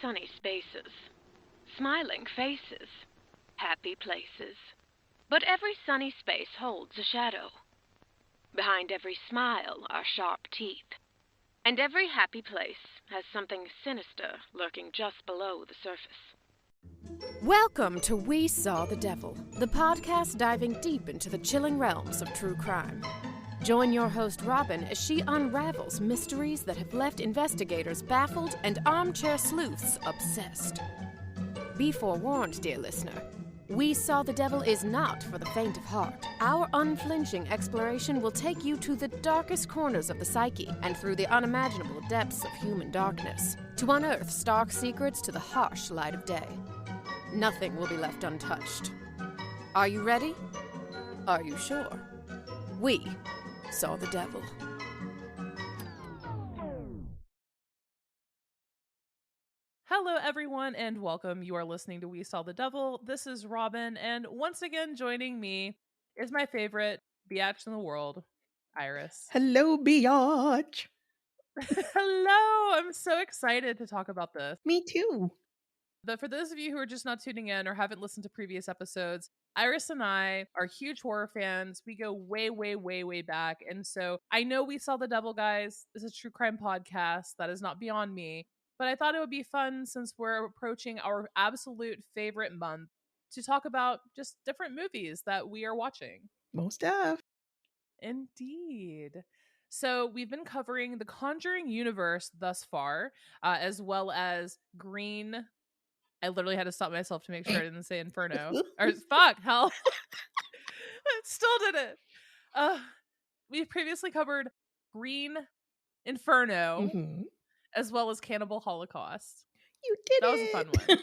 sunny spaces, smiling faces, happy places. But every sunny space holds a shadow. Behind every smile are sharp teeth, and every happy place has something sinister lurking just below the surface. Welcome to We Saw the Devil, the podcast diving deep into the chilling realms of true crime. Join your host Robin as she unravels mysteries that have left investigators baffled and armchair sleuths obsessed. Be forewarned, dear listener. We Saw the Devil is not for the faint of heart. Our unflinching exploration will take you to the darkest corners of the psyche and through the unimaginable depths of human darkness to unearth stark secrets to the harsh light of day. Nothing will be left untouched. Are you ready? Are you sure? We saw the devil. Hello, everyone, and welcome. You are listening to We Saw the Devil. This is Robin, and once again, joining me is my favorite biatch in the world, Iris. Hello, biatch. Hello! I'm so excited to talk about this. Me too. But for those of you who are just not tuning in or haven't listened to previous episodes, Iris and I are huge horror fans. We go way, way, way, way back. And so I know We Saw the Devil, guys. This is a true crime podcast. That is not beyond me. But I thought it would be fun since we're approaching our absolute favorite month to talk about just different movies that we are watching. Most def. Indeed. So we've been covering the Conjuring universe thus far, as well as Green. I literally had to stop myself to make sure I didn't say Inferno. Or fuck, hell. I still did it. We've previously covered Green Inferno, as well as Cannibal Holocaust. You did That it. was a fun one.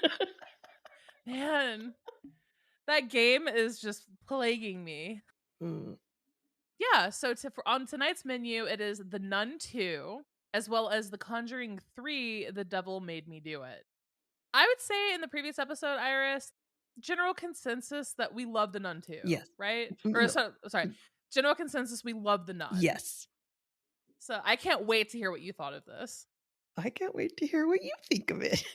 Man, that game is just plaguing me. Yeah, so on tonight's menu, it is The Nun 2, as well as The Conjuring 3, The Devil Made Me Do It. I would say in the previous episode, Iris, general consensus that we love The Nun 2. Yes. Right? No. Or sorry, general consensus we love The Nun. Yes. So I can't wait to hear what you thought of this. I can't wait to hear what you think of it.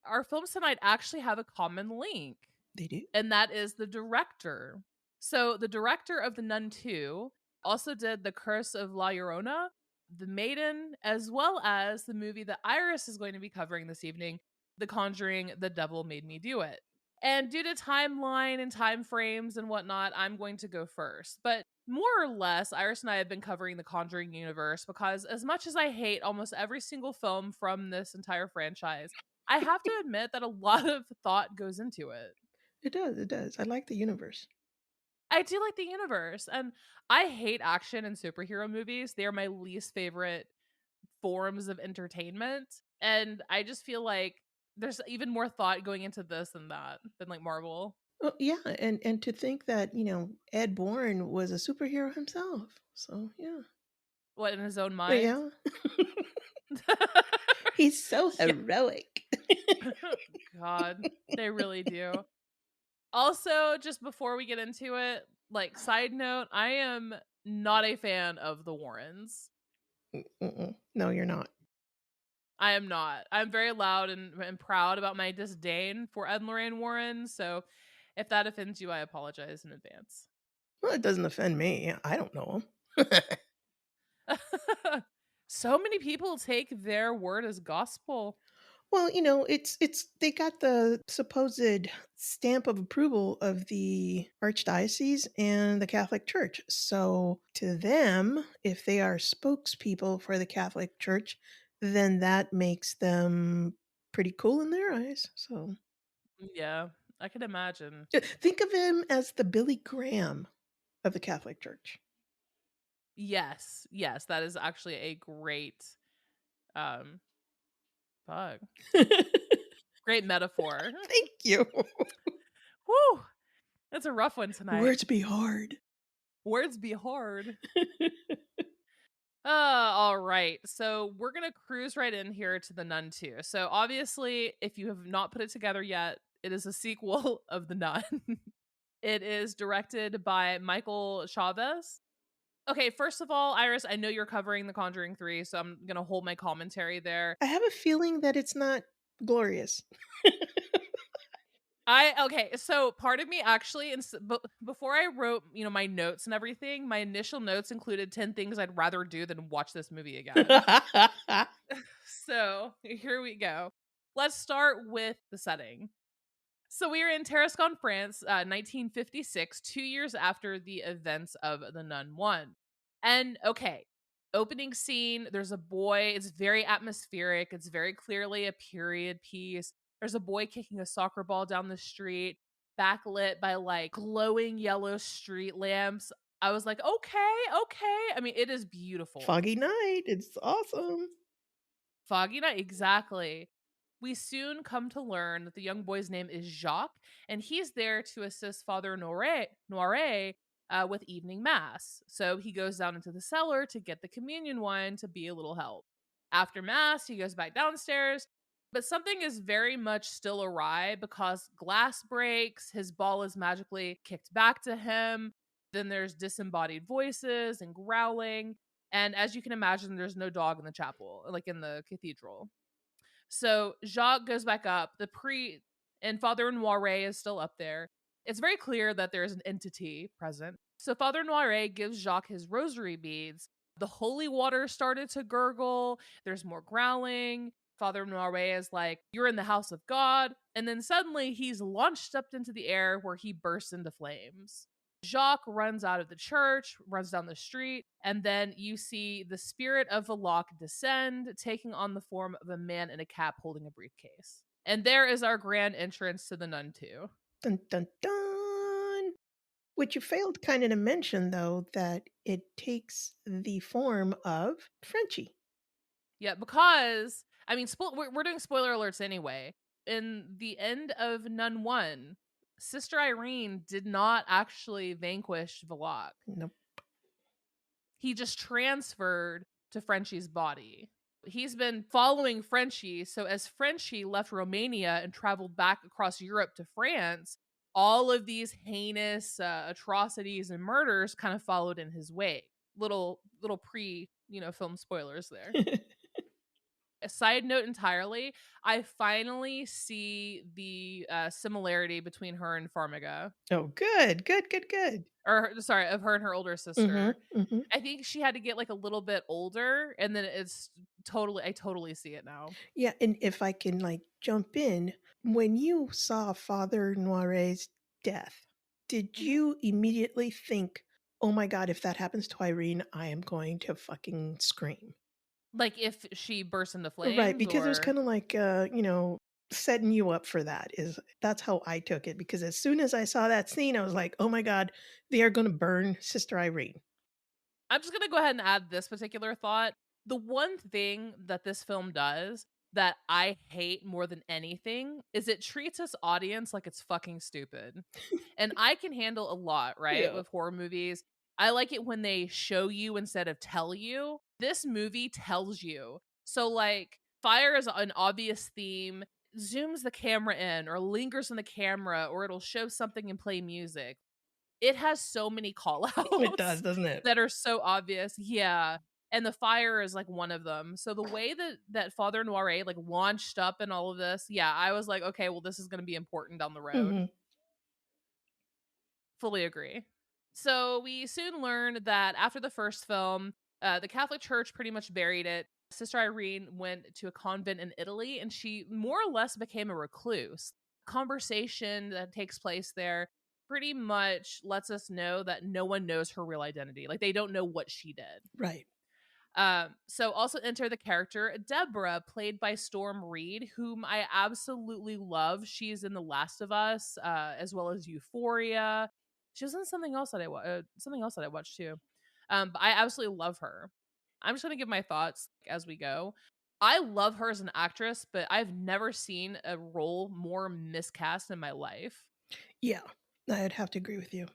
Our films tonight actually have a common link. They do? And that is the director. So the director of The Nun 2 also did The Curse of La Llorona, The Maiden, as well as the movie that Iris is going to be covering this evening, The Conjuring, The Devil Made Me Do It. And due to timeline and time frames and whatnot, I'm going to go first. But more or less, Iris and I have been covering the Conjuring universe because as much as I hate almost every single film from this entire franchise, I have to admit that a lot of thought goes into it. It does. It does. I like the universe. I do like the universe, and I hate action and superhero movies. They are my least favorite forms of entertainment, and I just feel like there's even more thought going into this than like Marvel. Oh, yeah, and to think that, Ed Bourne was a superhero himself. So, yeah. What, in his own mind? Yeah. He's so heroic. God, they really do. Also, just before we get into it, like, side note, I am not a fan of the Warrens. No, you're not. I am not. I'm very loud and proud about my disdain for Ed and Lorraine Warren, so if that offends you, I apologize in advance. Well, it doesn't offend me. I don't know him. So many people take their word as gospel. Well, it's they got the supposed stamp of approval of the Archdiocese and the Catholic Church. So to them, if they are spokespeople for the Catholic Church, then that makes them pretty cool in their eyes. So Yeah, I can imagine. think of him as the Billy Graham of the Catholic Church. Yes, that is actually a great great metaphor. Thank you. Woo! That's a rough one tonight. Words be hard. Words be hard. All right. So we're going to cruise right in here to The Nun 2. So obviously, if you have not put it together yet, it is a sequel of The Nun. It is directed by Michael Chavez. Okay, first of all, Iris, I know you're covering The Conjuring 3, so I'm going to hold my commentary there. I have a feeling that it's not glorious. Okay, so part of me actually, before I wrote, my notes and everything, my initial notes included 10 things I'd rather do than watch this movie again. So here we go. Let's start with the setting. So we are in Tarascon, France, 1956, 2 years after the events of The Nun 1. And okay, opening scene, there's a boy. It's very atmospheric. It's very clearly a period piece. There's a boy kicking a soccer ball down the street, backlit by like glowing yellow street lamps. I was like, okay. I mean, it is beautiful. Foggy night. It's awesome. Foggy night, exactly. We soon come to learn that the young boy's name is Jacques, and he's there to assist Father Noire with evening mass. So he goes down into the cellar to get the communion wine to be a little help. After mass, he goes back downstairs, but something is very much still awry because glass breaks, his ball is magically kicked back to him. Then there's disembodied voices and growling. And as you can imagine, there's no dog in the chapel, like in the cathedral. So Jacques goes back up. And Father Noire is still up there. It's very clear that there is an entity present. So Father Noire gives Jacques his rosary beads. The holy water started to gurgle. There's more growling. Father Noire is like, "You're in the house of God." And then suddenly he's launched up into the air where he bursts into flames. Jacques runs out of the church, runs down the street, and then you see the spirit of Valak descend, taking on the form of a man in a cap holding a briefcase. And there is our grand entrance to the Nun 2. Dun dun dun. Which you failed kind of to mention, though, that it takes the form of Frenchie. Yeah, because, I mean, we're doing spoiler alerts anyway. In the end of Nun 1, Sister Irene did not actually vanquish Valak. Nope. He just transferred to Frenchie's body. He's been following Frenchie, so as Frenchie left Romania and traveled back across Europe to France, all of these heinous atrocities and murders kind of followed in his wake. Little pre, film spoilers there. A side note entirely, I finally see the similarity between her and Farmiga. Oh, good. Sorry, of her and her older Mm-hmm, sister. mm-hmm. I think she had to get like a little bit older, and then I totally see it now. Yeah, and if I can like jump in, when you saw Father Noire's death, did Mhm. you immediately think, "Oh my God, if that happens to Irene, I am going to fucking scream"? Like if she bursts into Right, flames, because it was or kind of like setting you up for that. That's how I took it, because as soon as I saw that scene, I was like, "Oh my God, they are going to burn Sister Irene." I'm just gonna go ahead and add this particular thought. The one thing that this film does that I hate more than anything is it treats its audience like it's fucking stupid. And I can handle a lot, right, Yeah. with horror movies. I like it when they show you instead of tell you. This movie tells you. So, like, fire is an obvious theme, zooms the camera in, or lingers on the camera, or it'll show something and play music. It has so many call It does, outs doesn't it? that are so obvious. Yeah. And the fire is like one of them. So the way that Father Noire like launched up in all of this, yeah, I was like, okay, well, this is going to be important down the road. Hmm. Fully agree. So we soon learned that after the first film, the Catholic Church pretty much buried it. Sister Irene went to a convent in Italy, and she more or less became a recluse. Conversation that takes place there pretty much lets us know that no one knows her real identity. Like, they don't know what she did. Right. So also enter the character Deborah, played by Storm Reed, whom I absolutely love. She's in The Last of Us, as well as Euphoria. She was in something else that I watched too. But I absolutely love her. I'm just gonna give my thoughts as we go. I love her as an actress, but I've never seen a role more miscast in my life. Yeah, I'd have to agree with you.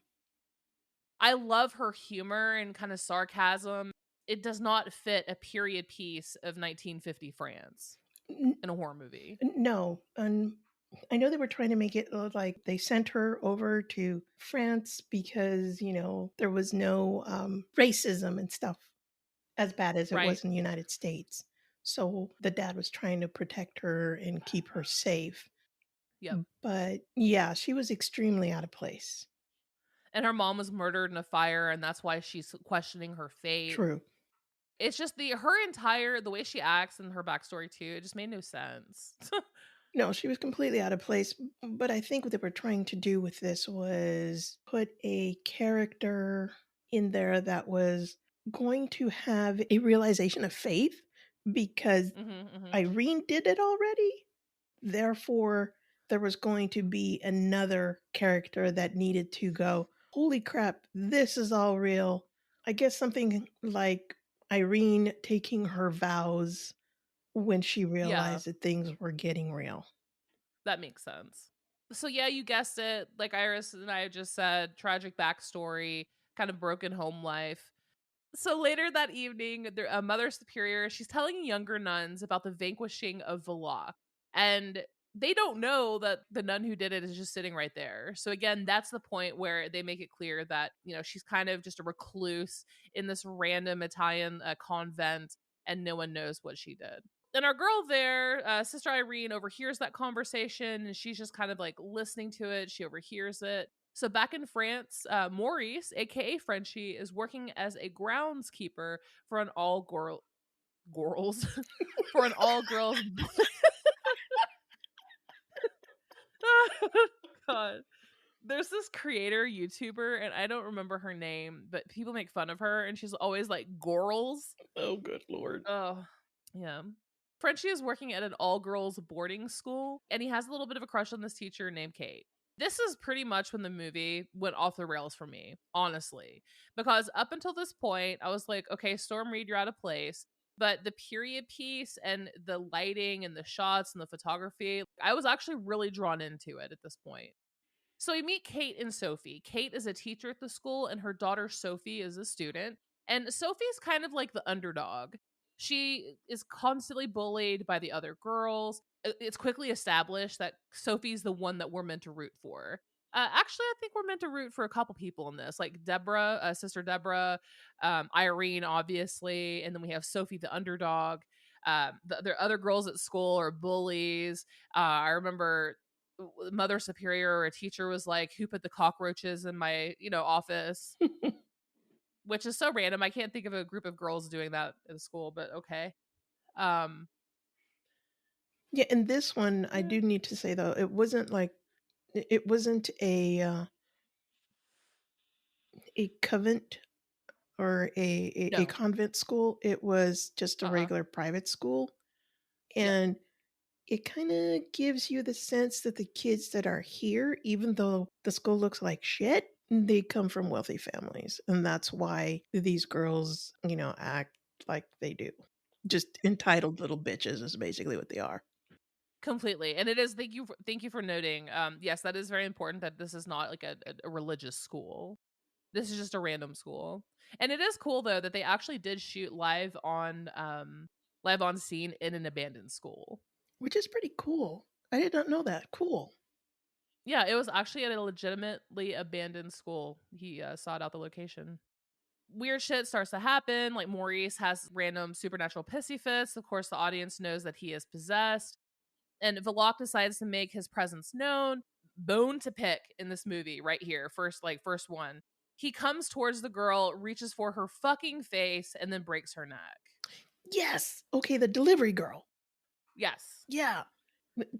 I love her humor and kind of sarcasm. It does not fit a period piece of 1950 France N- in a horror movie. no, I know they were trying to make it like they sent her over to France because, there was no racism and stuff as bad as it Right. was in the United States. So the dad was trying to protect her and keep her safe. Yep. But yeah, she was extremely out of place. And her mom was murdered in a fire, and that's why she's questioning her fate. True. It's just the way she acts and her backstory too, it just made no sense. No, she was completely out of place. But I think what they were trying to do with this was put a character in there that was going to have a realization of faith because Mhm, mhm. Irene did it already. Therefore, there was going to be another character that needed to go, holy crap, this is all real. I guess something like Irene taking her vows when she Yeah, realized that things were getting real. that makes sense. So yeah, you guessed it. Like Iris and I just said, tragic backstory, kind of broken home life. So later that evening, a mother superior, she's telling younger nuns about the vanquishing of Valak. And they don't know that the nun who did it is just sitting right there. So again, that's the point where they make it clear that, she's kind of just a recluse in this random Italian convent and no one knows what she did. Then our girl there, Sister Irene, overhears that conversation and she's just kind of like listening to it. She overhears it. So back in France, Maurice, aka Frenchie, is working as a groundskeeper for an girls for an all girls. God, there's this creator YouTuber, and I don't remember her name, but people make fun of her, and she's always like girls. Oh, good Lord. Oh, yeah. Frenchie is working at an all girls boarding school, and he has a little bit of a crush on this teacher named Kate. This is pretty much when the movie went off the rails for me, honestly. Because up until this point, I was like, okay, Storm Reed, you're out of place. But the period piece and the lighting and the shots and the photography, I was actually really drawn into it at this point. So we meet Kate and Sophie. Kate is a teacher at the school, and her daughter Sophie is a student. And Sophie's kind of like the underdog. She is constantly bullied by the other girls. It's quickly established that Sophie's the one that we're meant to root for. Actually, I think we're meant to root for a couple people in this, like Deborah, Sister Deborah, Irene, obviously, and then we have Sophie, the underdog. The other girls at school are bullies. I remember mother superior or a teacher was like, who put the cockroaches in my office, which is so random. I can't think of a group of girls doing that in school, but okay. um Yeah, and this one, I yeah. do need to say though, it wasn't a convent or a No. convent school. It was just a Uh-uh. regular private school. Yep. And it kind of gives you the sense that the kids that are here, even though the school looks like shit, they come from wealthy families. And that's why these girls, act like they do. Just entitled little bitches is basically what they are. Completely. And it is, thank you for noting, yes, that is very important, that this is not like a religious school. This is just a random school. And it is cool though that they actually did shoot live on scene in an abandoned school. Which is pretty cool. I did not know that. Cool. Yeah, it was actually at a legitimately abandoned school. He sought out the location. Weird shit starts to happen. Like Maurice has random supernatural pissy fits. Of course, the audience knows that he is possessed. And Valak decides to make his presence known. Bone to pick in this movie right here. First one. He comes towards the girl, reaches for her fucking face, and then breaks her neck. Yes. Okay, the delivery girl. Yes. Yeah.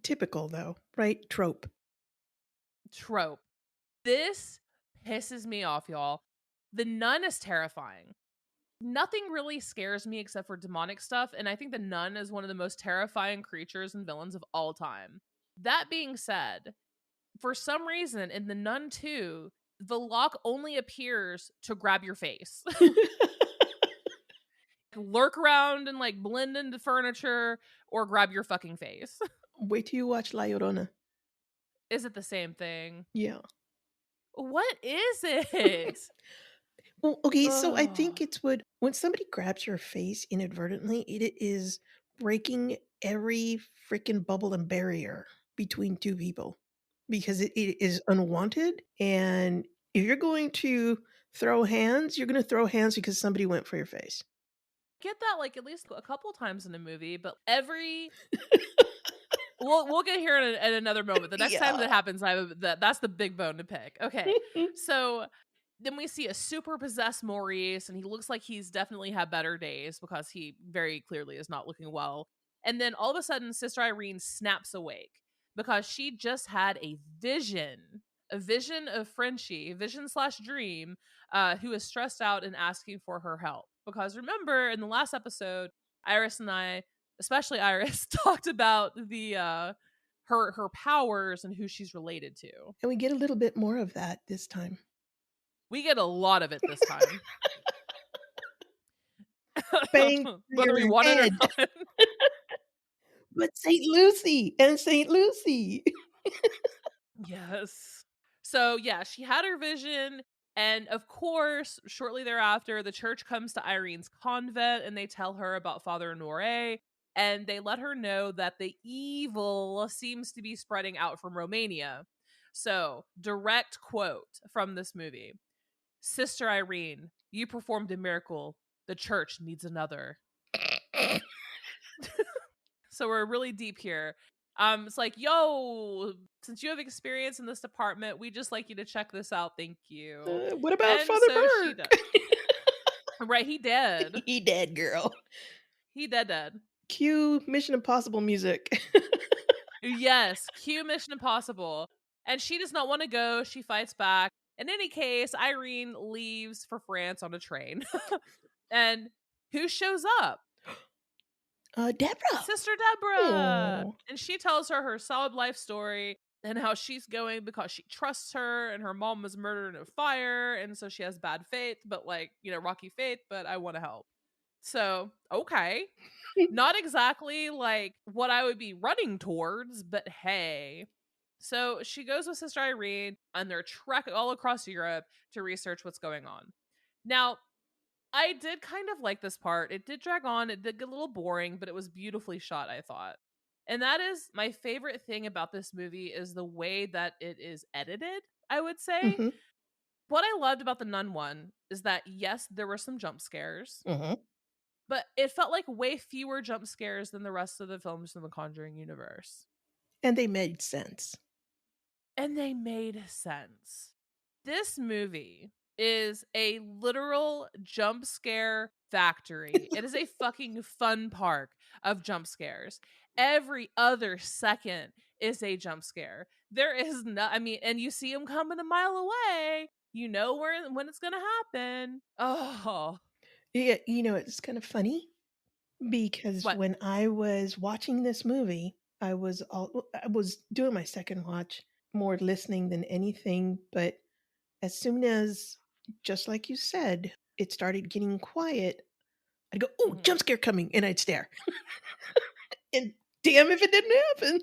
Typical though, right? Trope. Trope. This pisses me off, y'all. The nun is terrifying. Nothing really scares me except for demonic stuff, and I think the nun is one of the most terrifying creatures and villains of all time. That being said, for some reason in the Nun 2, the lock only appears to grab your face. Lurk around and like blend into furniture or grab your fucking face. Wait till you watch La Llorona. Is it the same thing? Yeah. What is it? Well, okay, so I Oh, think it's when somebody grabs your face inadvertently, it is breaking every freaking bubble and barrier between two people because it is unwanted. And if you're going to throw hands, you're going to throw hands because somebody went for your face. Get that like at least a couple times in a movie, but every we'll get here in another moment. The next time Yeah. that happens, that's the big bone to pick. Okay, so then we see a super possessed Maurice, and he looks like he's definitely had better days because he very clearly is not looking well. And then all of a sudden, Sister Irene snaps awake because she just had a vision of Frenchie, vision slash dream, who is stressed out and asking for her help. Because remember, in the last episode, Iris and I, especially Iris, talked about the her powers and who she's related to. And we get a little bit more of that this time. We get a lot of it this time. Bang Whether we your want it or head. not. But St. Lucy and St. Lucy. Yes. So yeah, she had her vision, and of course, shortly thereafter, the church comes to Irene's convent and they tell her about Father Noire, and they let her know that the evil seems to be spreading out from Romania. So, direct quote from this movie: Sister Irene, you performed a miracle. The church needs another. So we're really deep here. It's like, yo, since you have experience in this department, we just like you to check this out. Thank you. What about And Father so she Burke? does. Right, he dead. He dead, girl. He dead. Cue Mission Impossible music. Yes, cue Mission Impossible. And she does not want to go. She fights back. In any case, Irene leaves for France on a train. And who shows up? Deborah. Sister Deborah. Aw. And she tells her solid life story and how she's going because she trusts her, and her mom was murdered in a fire, and so she has bad faith, but like, rocky faith, but I want to help. So, okay. Not exactly like what I would be running towards, but hey. So she goes with Sister Irene on their trek all across Europe to research what's going on. Now, I did kind of like this part. It did drag on, it did get a little boring, but it was beautifully shot, I thought. And that is my favorite thing about this movie is the way that it is edited, I would say. Mhm, What I loved about the Nun one is that yes, there were some jump scares, mhm. but it felt like way fewer jump scares than the rest of the films in the Conjuring universe. And they made sense. And they made sense. This movie is a literal jump scare factory. It is a fucking fun park of jump scares. Every other second is a jump scare. There is no, and you see them coming a mile away. You know when it's gonna happen. Oh, Yeah, it's kind of funny because what? when I was watching this movie, I was doing my second watch, more listening than anything, but as soon as, just like you said, it started getting quiet, I'd go, "Oh, Mhm. jump scare coming," and I'd stare. And damn if it didn't happen.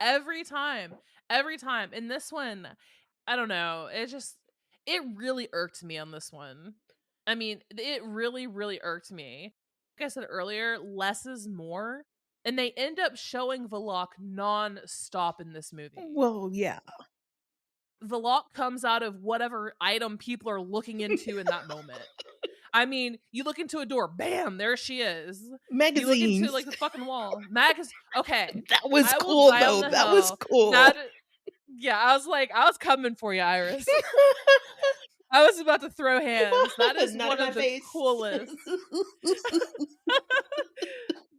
Every time. Every time. In this one, I don't know. It really irked me on this one. It really, really irked me. Like I said earlier, less is more. And they end up showing Valak non-stop in this movie. Well, yeah. Valak comes out of whatever item people are looking into in that moment. You look into a door, bam, there she is. You look into Magazines. like the fucking wall. Okay. That was I will cool, die on though. the That was hill. cool. Yeah, I was coming for you, Iris. I was about to throw hands. That is Not one in my of the face. coolest.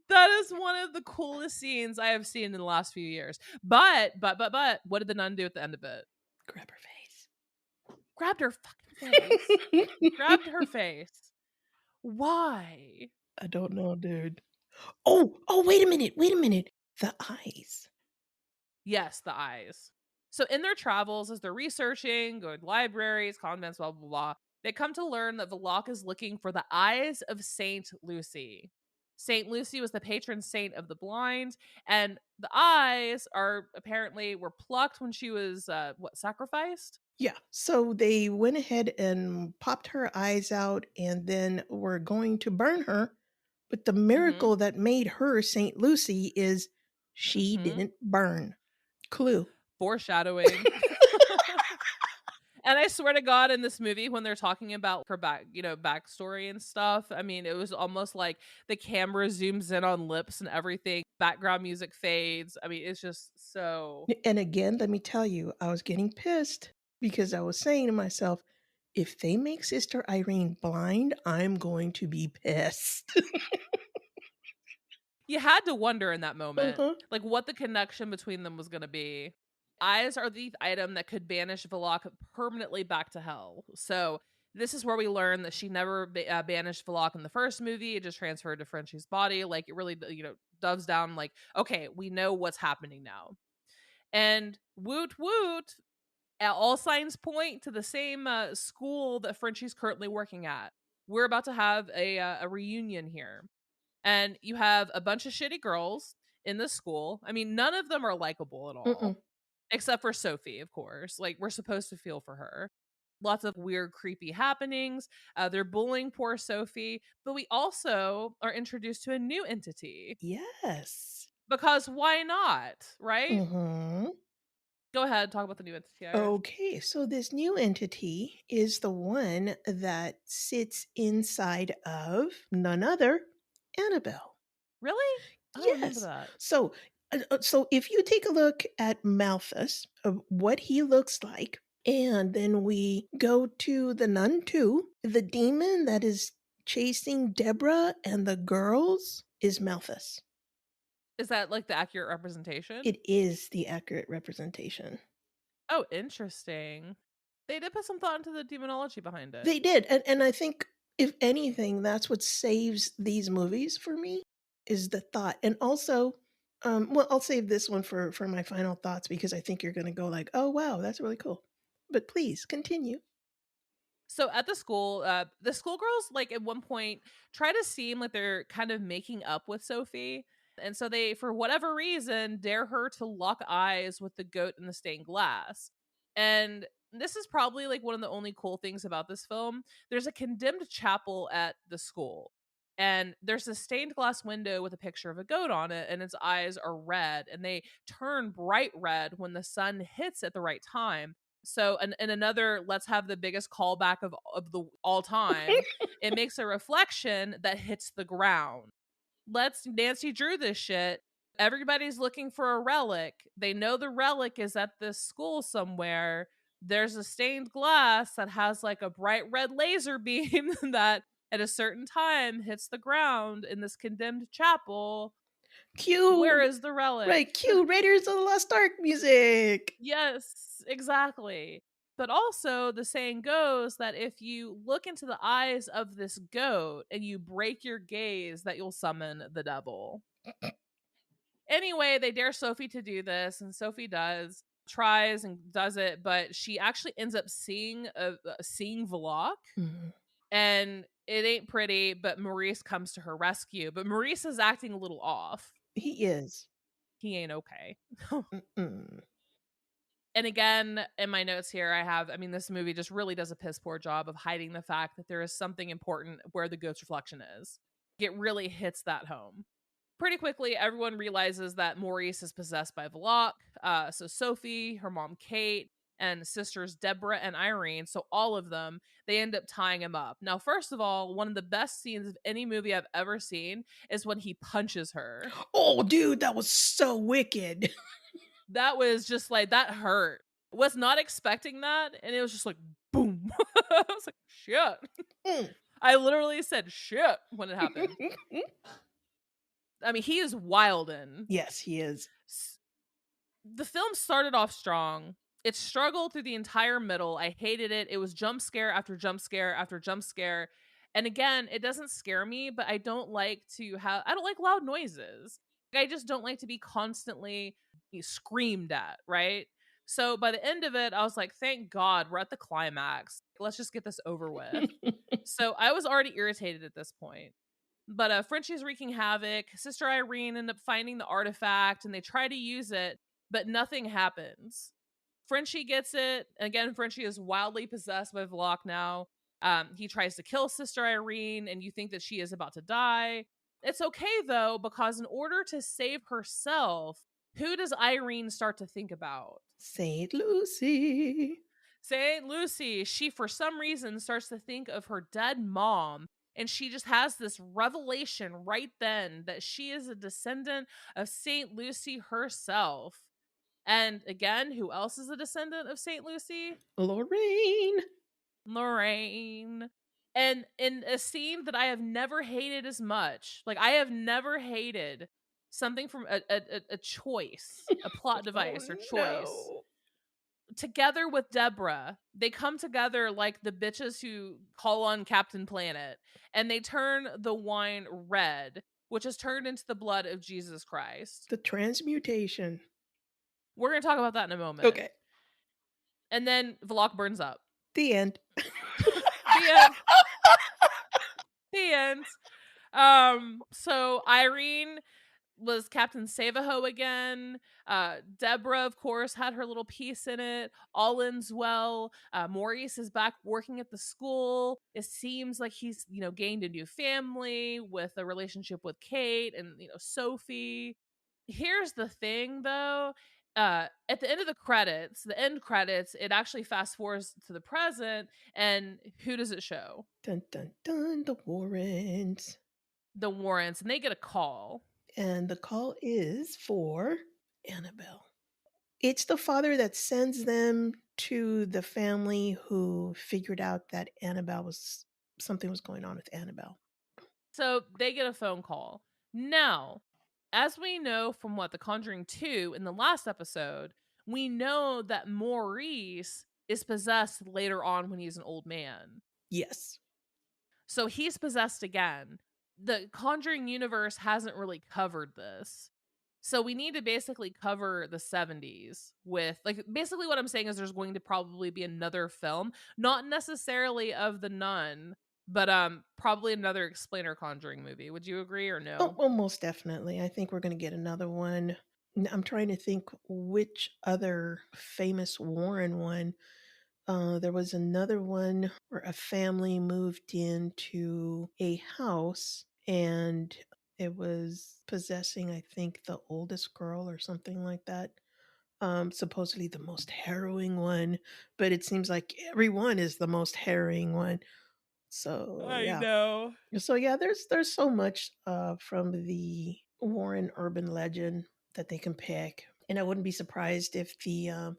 That is one of the coolest scenes I have seen in the last few years. But, what did the nun do at the end of it? Grab her face. Grabbed her fucking face. Grabbed her face. Why? I don't know, dude. Oh, wait a minute. The eyes. Yes, the eyes. So in their travels, as they're researching, going to libraries, convents, blah, blah, blah, they come to learn that Valak is looking for the eyes of Saint Lucy. Saint Lucy was the patron saint of the blind, and the eyes were plucked when she was sacrificed? Yeah. So they went ahead and popped her eyes out and then were going to burn her. But the Mm-hmm. miracle that made her Saint Lucy is She didn't burn. Clue. Foreshadowing. And I swear to God, in this movie, when they're talking about her backstory and stuff, I mean, it was almost like the camera zooms in on lips and everything. Background music fades. I mean, it's just so. And again, let me tell you, I was getting pissed because I was saying to myself, if they make Sister Irene blind, I'm going to be pissed. You had to wonder in that moment, Uh-huh. like, what the connection between them was going to be. Eyes are the item that could banish Valak permanently back to hell. So this is where we learn that she never banished Valak in the first movie. It just transferred to Frenchie's body. Like, it really, doves down. Like, okay, we know what's happening now. And woot woot, all signs point to the same school that Frenchie's currently working at. We're about to have a reunion here. And you have a bunch of shitty girls in the school. I mean, none of them are likable at all, Mm-mm. except for Sophie, of course. Like, we're supposed to feel for her. Lots of weird, creepy happenings. They're bullying poor Sophie, but we also are introduced to a new entity. Yes. Because why not, right? Mm-hmm. Go ahead, talk about the new entity, Iris. Okay, so this new entity is the one that sits inside of none other, Annabelle. Really? I don't remember Yes. that. So if you take a look at Malthus, of what he looks like, and then we go to the Nun 2, the demon that is chasing Deborah and the girls is Malthus. Is that like the accurate representation? It is the accurate representation. Oh, interesting. They did put some thought into the demonology behind it. They did, and I think if anything, that's what saves these movies for me is the thought, and also, well, I'll save this one for my final thoughts because I think you're going to go like, "Oh wow, that's really cool." But please continue. So at the schoolgirls, like, at one point try to seem like they're kind of making up with Sophie. And so they, for whatever reason, dare her to lock eyes with the goat in the stained glass. And this is probably like one of the only cool things about this film. There's a condemned chapel at the school. And there's a stained glass window with a picture of a goat on it, and its eyes are red, and they turn bright red when the sun hits at the right time. So, and another, let's have the biggest callback of the all time. It makes a reflection that hits the ground. Let's Nancy Drew this shit. Everybody's looking for a relic. They know the relic is at this school somewhere. There's a stained glass that has like a bright red laser beam that at a certain time hits the ground in this condemned chapel. Where Cue is the relic? right, cue Raiders of the Lost Ark music. Yes, exactly. But also, the saying goes that if you look into the eyes of this goat and you break your gaze, that you'll summon the devil. Anyway, they dare Sophie to do this, and Sophie tries and does it, but she actually ends up seeing Valak, Mhm. and it ain't pretty. But Maurice comes to her rescue. But Maurice is acting a little off. He is. He ain't okay. Mm-mm. And again, in my notes here, I mean, this movie just really does a piss poor job of hiding the fact that there is something important where the goat's reflection is. It really hits that home. Pretty quickly, everyone realizes that Maurice is possessed by Valak. So Sophie, her mom Kate, and sisters Deborah and Irene, so all of them, they end up tying him up. Now, first of all, one of the best scenes of any movie I've ever seen is when he punches her. Oh, dude, that was so wicked. That was just like, that hurt. Was not expecting that, and it was just like boom. I was like, shit. Mm. I literally said shit when it happened. I mean, he is wildin'. Yes, he is. The film started off strong. It struggled through the entire middle. I hated it. It was jump scare after jump scare after jump scare. And again, it doesn't scare me, but I don't like loud noises. I just don't like to be constantly screamed at, right? So by the end of it, I was like, thank God we're at the climax. Let's just get this over with. So I was already irritated at this point. But Frenchie's wreaking havoc. Sister Irene ended up finding the artifact and they try to use it, but nothing happens. Frenchie gets it. Again, Frenchie is wildly possessed by Vlok now. He tries to kill Sister Irene, and you think that she is about to die. It's okay though, because in order to save herself, who does Irene start to think about? St. Lucy. St. Lucy. She, for some reason, starts to think of her dead mom. And she just has this revelation right then that she is a descendant of St. Lucy herself. And again, who else is a descendant of St. Lucy? Lorraine. Lorraine. And in a scene that I have never hated as much, like I have never hated something from a choice, a plot Oh device or choice. no. Together with Deborah, they come together like the bitches who call on Captain Planet, and they turn the wine red, which is turned into the blood of Jesus Christ. The transmutation. We're going to talk about that in a moment. Okay. And then Vlog burns up. The end. The end. The end. So Irene was Captain Savaho again. Deborah, of course, had her little piece in it. All ends well. Maurice is back working at the school. It seems like he's, gained a new family with a relationship with Kate and, Sophie. Here's the thing, though. At the end of the end credits, it actually fast forwards to the present. And who does it show? Dun dun dun. The Warrens. The Warrens, and they get a call. And the call is for Annabelle. It's the father that sends them to the family who figured out that something was going on with Annabelle. So they get a phone call. Now, as we know from The Conjuring 2 in the last episode, we know that Maurice is possessed later on when he's an old man. Yes. So he's possessed again. The Conjuring universe hasn't really covered this. So we need to basically cover the 70s with, basically what I'm saying is there's going to probably be another film, not necessarily of The Nun, but probably another explainer Conjuring movie. Would you agree or no? Oh, well, most definitely. I think we're going to get another one. I'm trying to think which other famous Warren one. There was another one where a family moved into a house and it was possessing, I think, the oldest girl or something like that. Supposedly the most harrowing one, but it seems like every one is the most harrowing one. So I yeah. know. So yeah, there's so much from the Warren urban legend that they can pick, and I wouldn't be surprised if the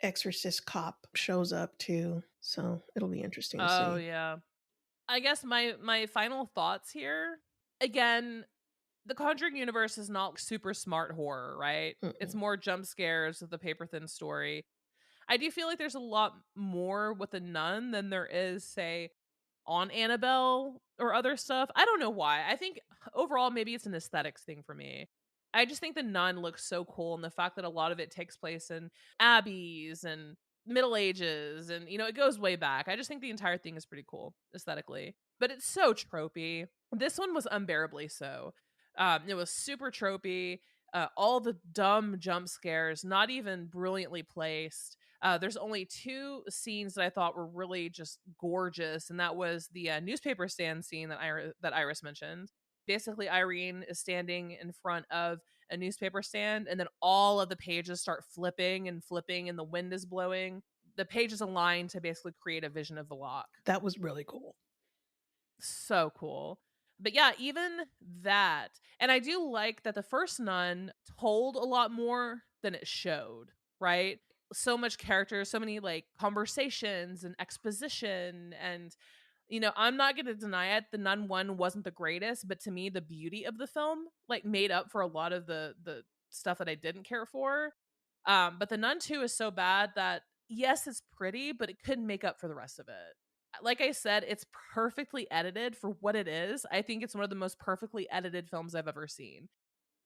Exorcist cop shows up too. So it'll be interesting to Oh see. yeah. I guess my final thoughts here. Again, the Conjuring universe is not super smart horror, right? It's Mm-mm. more jump scares with the paper thin story. I do feel like there's a lot more with The Nun than there is, say, on Annabelle or other stuff. I don't know why. I think overall maybe it's an aesthetics thing for me. I just think The Nun looks so cool, and the fact that a lot of it takes place in abbeys and Middle Ages, and it goes way back. I just think the entire thing is pretty cool aesthetically, but it's so tropey. This one was unbearably so. It was super tropey. All the dumb jump scares, not even brilliantly placed. There's only two scenes that I thought were really just gorgeous, and that was the newspaper stand scene that Iris mentioned. Basically, Irene is standing in front of a newspaper stand, and then all of the pages start flipping and flipping, and the wind is blowing. The pages align to basically create a vision of the lock. That was really cool. So cool. But yeah, even that. And I do like that the first Nun told a lot more than it showed, right? So much character, so many conversations and exposition. And, I'm not going to deny it. The Nun 1 wasn't the greatest, but to me, the beauty of the film made up for a lot of the stuff that I didn't care for. But the Nun 2 is so bad that, yes, it's pretty, but it couldn't make up for the rest of it. Like I said, it's perfectly edited for what it is. I think it's one of the most perfectly edited films I've ever seen.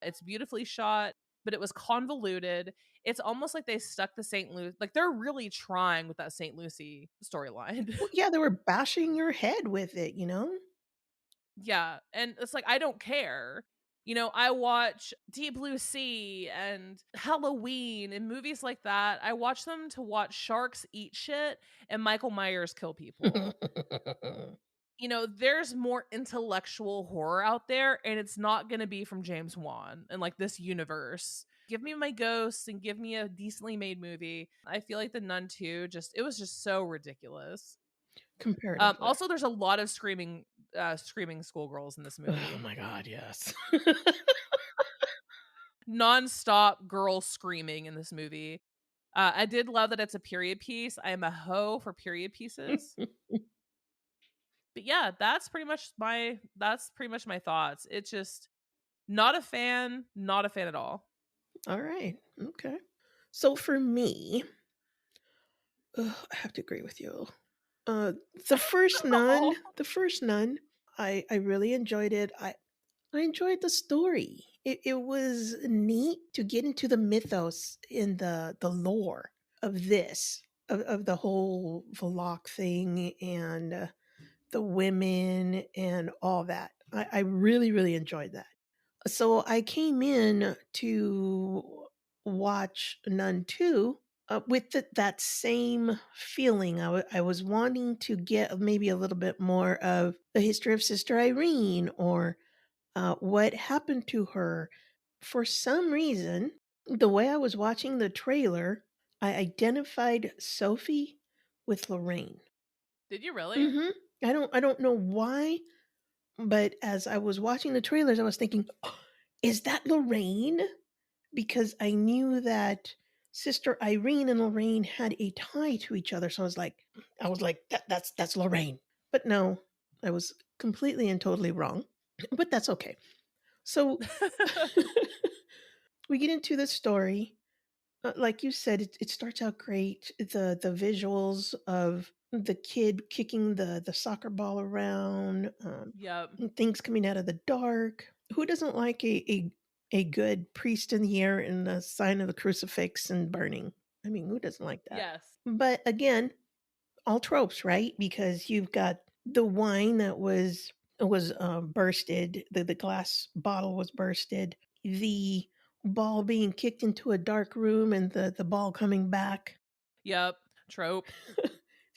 It's beautifully shot, but it was convoluted. It's almost like they stuck the St. Lucie, they're really trying with that St. Lucie storyline. Well, yeah, they were bashing your head with it, Yeah, and it's I don't care. I watch Deep Blue Sea and Halloween and movies like that. I watch them to watch sharks eat shit and Michael Myers kill people. there's more intellectual horror out there, and it's not going to be from James Wan and like this universe. Give me my ghosts and give me a decently made movie. I feel like The Nun 2 it was just so ridiculous. Comparatively. Also, there's a lot of screaming schoolgirls in this Oh movie. my god, yes. Non-stop girls screaming in this movie. I did love that it's a period piece. I am a hoe for period pieces. But yeah, that's pretty much my thoughts. It's just not a fan, not a fan at all. All right. Okay. So for me, I have to agree with you. Uh, Oh, the first Nun, I really enjoyed it. I enjoyed the story. It was neat to get into the mythos in the lore of this of the whole Valak thing and the women and all that. I really really enjoyed that. So I came in to watch Nun 2 with that same feeling. I was wanting to get maybe a little bit more of the history of Sister Irene or what happened to her. For some reason, the way I was watching the trailer, I identified Sophie with Lorraine. did you really? Hmm. I don't know why, but as I was watching the trailers, I was thinking, "Oh, is that Lorraine?" Because I knew that Sister Irene and Lorraine had a tie to each other. So I was like, that's Lorraine. But no, I was completely and totally wrong. But that's okay. So we get into the story. Like you said, it starts out great. The visuals of the kid kicking the soccer ball around, Yep. and things coming out of the dark. Who doesn't like a good priest in the air and the sign of the crucifix and burning? I mean, who doesn't like that? Yes. But again, all tropes, right? Because you've got the wine that was bursted, the glass bottle was bursted, the ball being kicked into a dark room and the ball coming back, Yep. Trope.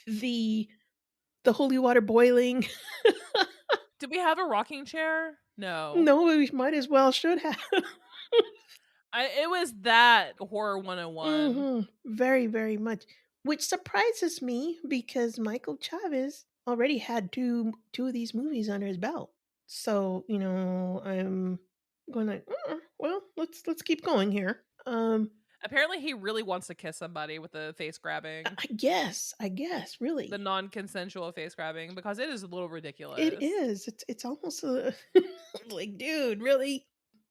the the holy water boiling. Did we have a rocking chair? No. No, we might as well should have. It was that horror 101. Very, very much. Which surprises me because Michael Chavez already had two of these movies under his belt. So, I'm going like, well, let's keep going here. Apparently he really wants to kiss somebody with the face grabbing. I guess, The really. non-consensual face grabbing, because it is a little It ridiculous. is. It's almost like, dude, really?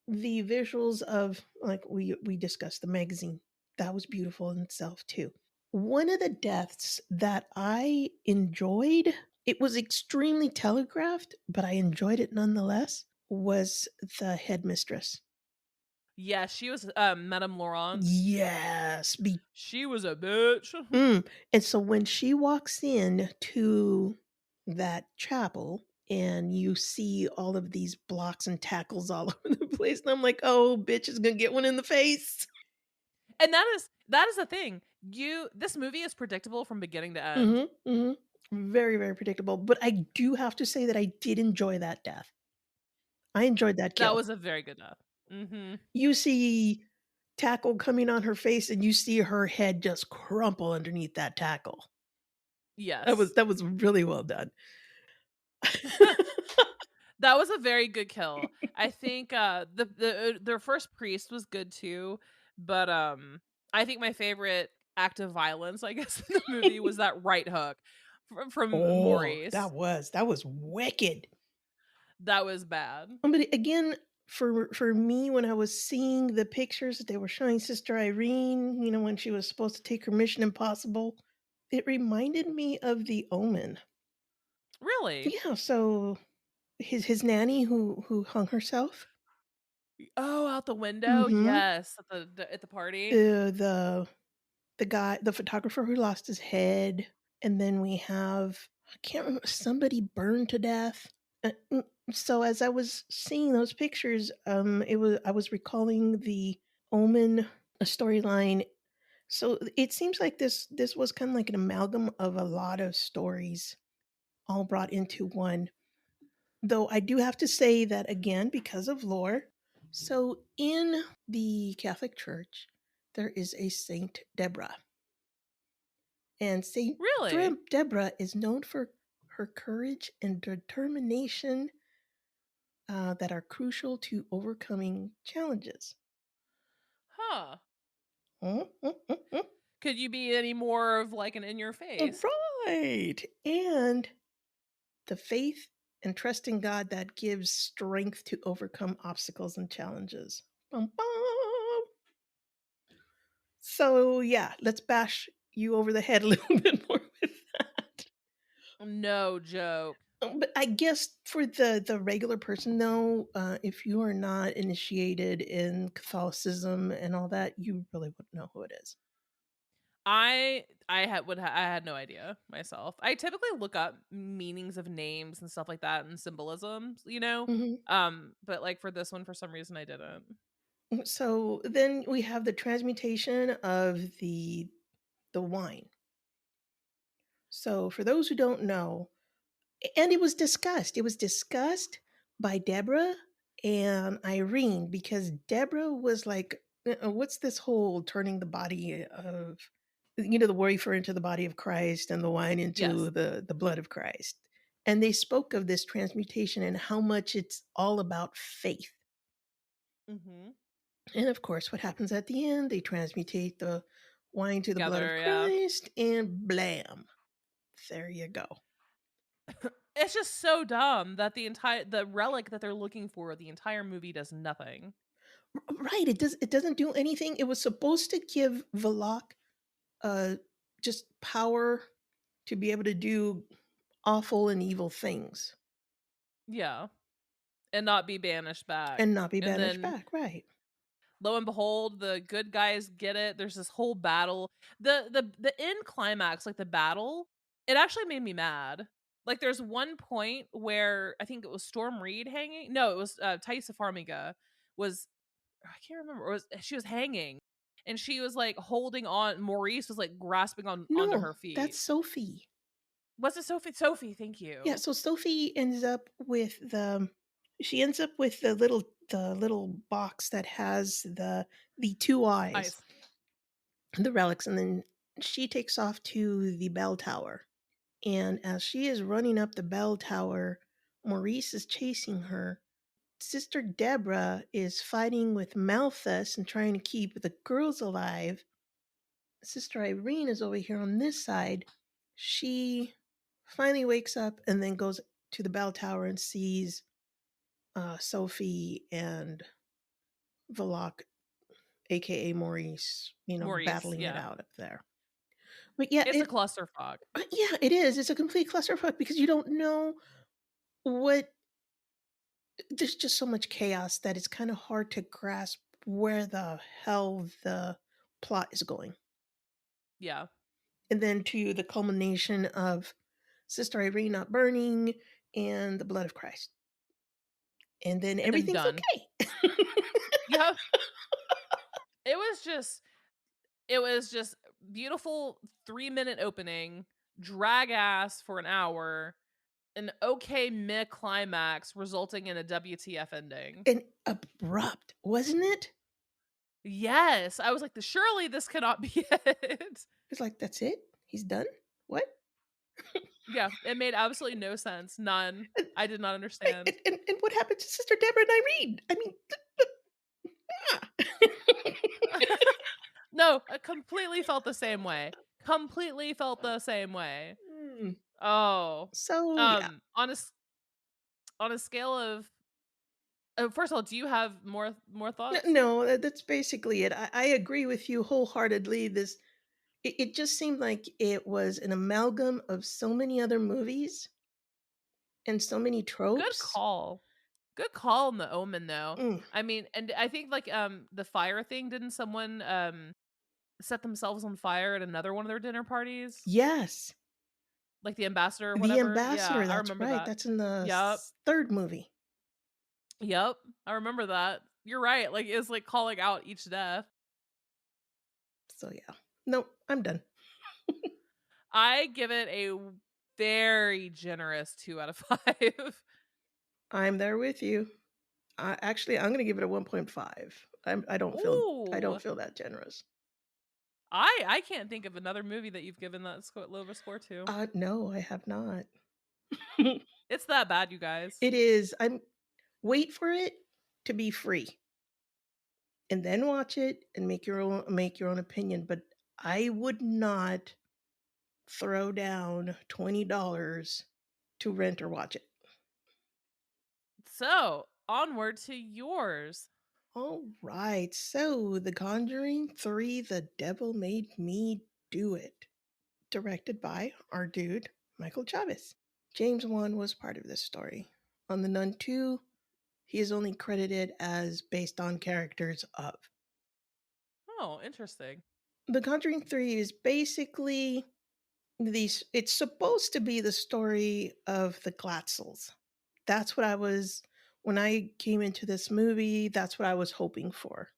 The visuals of like we discussed the magazine. That was beautiful in itself too. One of the deaths that I enjoyed, it was extremely telegraphed, but I enjoyed it nonetheless, was the headmistress. Yes, she was Madame Laurent. Yes. She was a bitch. And so when she walks in to that chapel and you see all of these blocks and tackles all over the place, and I'm like, oh, bitch is gonna get one in the face. And that is the thing. This movie is predictable from beginning to end. Very, very predictable. But I do have to say that I did enjoy that death. I enjoyed that That kill. was a very good death. Mhm. You see tackle coming on her face and you see her head just crumple underneath that tackle. That was Yes. that was really well done. That was a very good kill. I think their first priest was good too, but I think my favorite act of violence, I guess, in the movie was that right hook from Oh, Maurice. that was wicked. That was bad. But again, for me, when I was seeing the pictures that they were showing Sister Irene, when she was supposed to take her Mission Impossible, it reminded me of The Omen. Really? Yeah, so his nanny who hung herself. Oh, out the window? Mhm. Yes, at the party. The guy, the photographer who lost his head, and then we have, I can't remember, somebody burned to death. So as I was seeing those pictures, I was recalling the Omen storyline. So it seems like this was kind of like an amalgam of a lot of stories all brought into one. Though I do have to say that again, because of lore. So in the Catholic Church, there is a Saint Deborah. And Saint Really? Deborah is known for her courage and determination that are crucial to overcoming challenges. Huh. Mm, mm, mm, mm. Could you be any more of like an in your face? Right. And the faith and trust in God that gives strength to overcome obstacles and challenges. Bum, bum. So, yeah, let's bash you over the head a little bit more with that. No joke. But I guess for the regular person, though, if you are not initiated in Catholicism and all that, you really wouldn't know who it is. I had no idea myself. I typically look up meanings of names and stuff like that and symbolisms, Mhm. but like for this one for some reason I didn't. So then we have the transmutation of the wine. So for those who don't know, and it was discussed. It was discussed by Deborah and Irene because Deborah was like, "What's this whole turning the body of, the wafer into the body of Christ and the wine Yes. into the blood of Christ?" And they spoke of this transmutation and how much it's all about faith. Mhm. And of course, what happens at the end? They transmutate the wine to the blood of Together, yeah. Christ, and blam, there you go. It's just so dumb that the relic that they're looking for the entire movie does nothing. Right, it doesn't do anything. It was supposed to give Valak uh just power to be able to do awful and evil things Yeah. And not be banished back. and not be And banished then back, right? lo and behold, the good guys get it. There's this whole battle. The end climax, like the battle, it actually made me mad. Like there's one point where I think it was Storm Reed hanging. No, it was Taissa Farmiga was I can't remember. She was hanging and she was like holding on. Maurice was like grasping onto No, her feet. that's Sophie. Was it Sophie? Sophie, thank Yeah, you. so Sophie ends up with the little box that has the two eyes, Eyes. the relics, and then she takes off to the bell tower. And as she is running up the bell tower, Maurice is chasing her. Sister Deborah is fighting with Malthus and trying to keep the girls alive. Sister Irene is over here on this side. She finally wakes up and then goes to the bell tower and sees Sophie and Valak, aka Maurice, Maurice, battling it yeah. out up there. But yeah, It's a clusterfuck. it is. It's a complete clusterfuck because you don't know what. There's just so much chaos that it's kind of hard to grasp where the hell the plot is going. Yeah. And then to the culmination of Sister Irene not burning and the blood of Christ. And then And then everything's done. okay. Yeah. It was just beautiful 3-minute opening, drag ass for an hour, an okay meh climax resulting in a WTF ending. And abrupt, wasn't it? Yes, I was like, surely this cannot be it. It's like, that's it? He's done? What? Yeah, it made absolutely no sense. None. And, I did not right, understand. and what happened to Sister Deborah and Irene? I mean, No, I completely felt the same way. Completely felt the same way. Mm. Oh. So, yeah. On a scale of first of all, do you have more thoughts? No, that's basically it. I agree with you wholeheartedly. It just seemed like it was an amalgam of so many other movies and so many Good tropes. call. Good call on the Omen though. Mm, I mean, and I think like the fire thing, didn't someone set themselves on fire at another one of their dinner parties? yes, Like the ambassador or The whatever? Yeah, Ambassador. I That's remember right. that. That's in the Yep. third movie. Yep. I remember that. You're right. Like it's like calling out each death. So yeah, no, I'm done. I give it a very generous 2 out of 5. I'm there with you. Actually, I'm gonna give it a 1.5. I don't Ooh. feel that generous. I can't think of another movie that you've given that low of a score to. No, I have not. It's that bad, you guys. It is. I'm wait for it to be free and then watch it and make your own opinion, but I would not throw down $20 to rent or watch it. So, onward to yours. All right. So, The Conjuring 3, The Devil Made Me Do It, directed by our dude, Michael Chavez. James Wan was part of this story. On The Nun 2, he is only credited as based on characters of. Oh, interesting. The Conjuring 3 is basically it's supposed to be the story of the Glatzels. That's what I was when I came into this movie, that's what I was hoping for.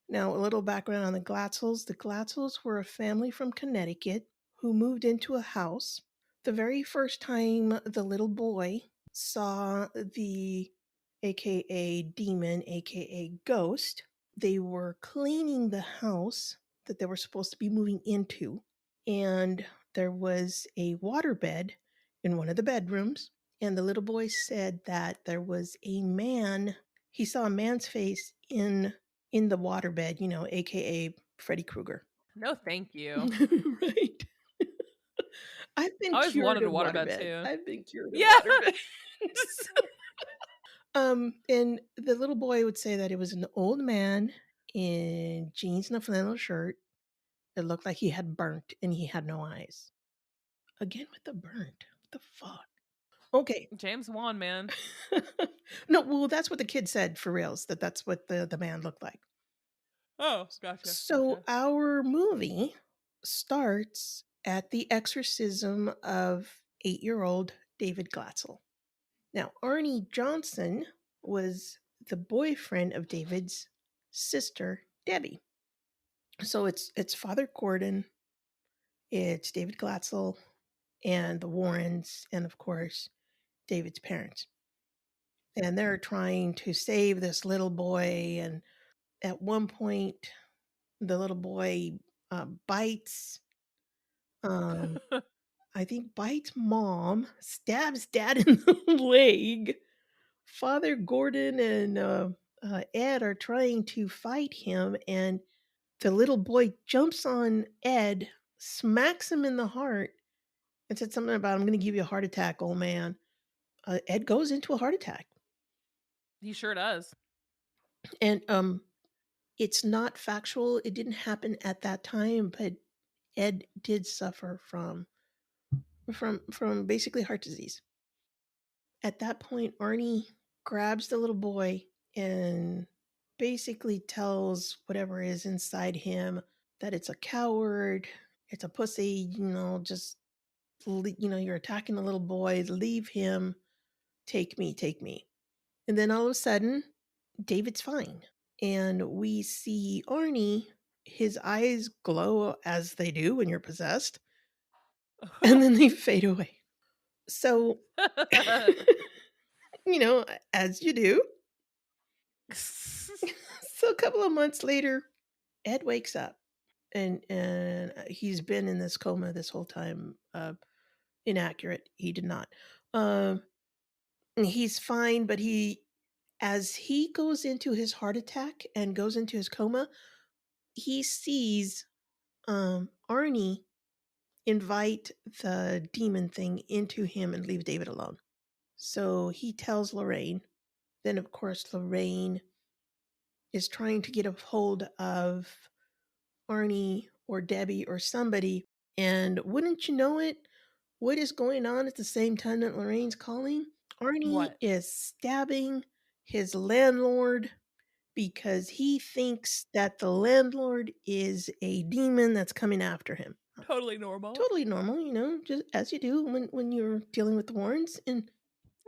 Now, a little background on the Glatzels. The Glatzels were a family from Connecticut who moved into a house. The very first time the little boy saw the AKA demon, AKA ghost, they were cleaning the house that they were supposed to be moving into. And there was a waterbed in one of the bedrooms. And the little boy said that there was a man, he saw a man's face in the waterbed, aka Freddy Krueger. No, thank you. Right. I've I been always cured wanted a of waterbed waterbed. too. I've been cured of Yeah. waterbeds. And the little boy would say that it was an old man in jeans and a flannel shirt. It looked like he had burnt and he had no eyes. Again with the burnt. What the fuck? Okay. James Wan, man. No, well, that's what the kid said for reals, that's what the man looked like. Oh, gotcha. So our movie starts at the exorcism of 8-year-old David Glatzel. Now, Arnie Johnson was the boyfriend of David's sister, Debbie. So it's Father Gordon, it's David Glatzel, and the Warrens, and of course, David's parents. And they're trying to save this little boy. And at one point, the little boy bites, I think, bites mom, stabs dad in the leg. Father Gordon and Ed are trying to fight him, and the little boy jumps on Ed, smacks him in the heart, and said something about, "I'm going to give you a heart attack, old man." Ed goes into a heart attack. He sure does. And it's not factual. It didn't happen at that time, but Ed did suffer from basically heart disease. At that point, Arnie grabs the little boy and basically tells whatever is inside him that it's a coward, it's a pussy, just you're attacking the little boy, leave him, take me, take me. And then all of a sudden, David's fine. And we see Arnie, his eyes glow as they do when you're possessed, and then they fade away. So, as you do. So a couple of months later, Ed wakes up, and he's been in this coma this whole time. Inaccurate. He did not. He's fine, but as he goes into his heart attack and goes into his coma, he sees Arnie invite the demon thing into him and leave David alone. So he tells Lorraine. Then, of course, Lorraine is trying to get a hold of Arnie or Debbie or somebody. And wouldn't you know it, what is going on at the same time that Lorraine's calling? Arnie What? is stabbing his landlord because he thinks that the landlord is a demon that's coming after him. Totally normal. Totally normal, just as you do when you're dealing with the Warrens. And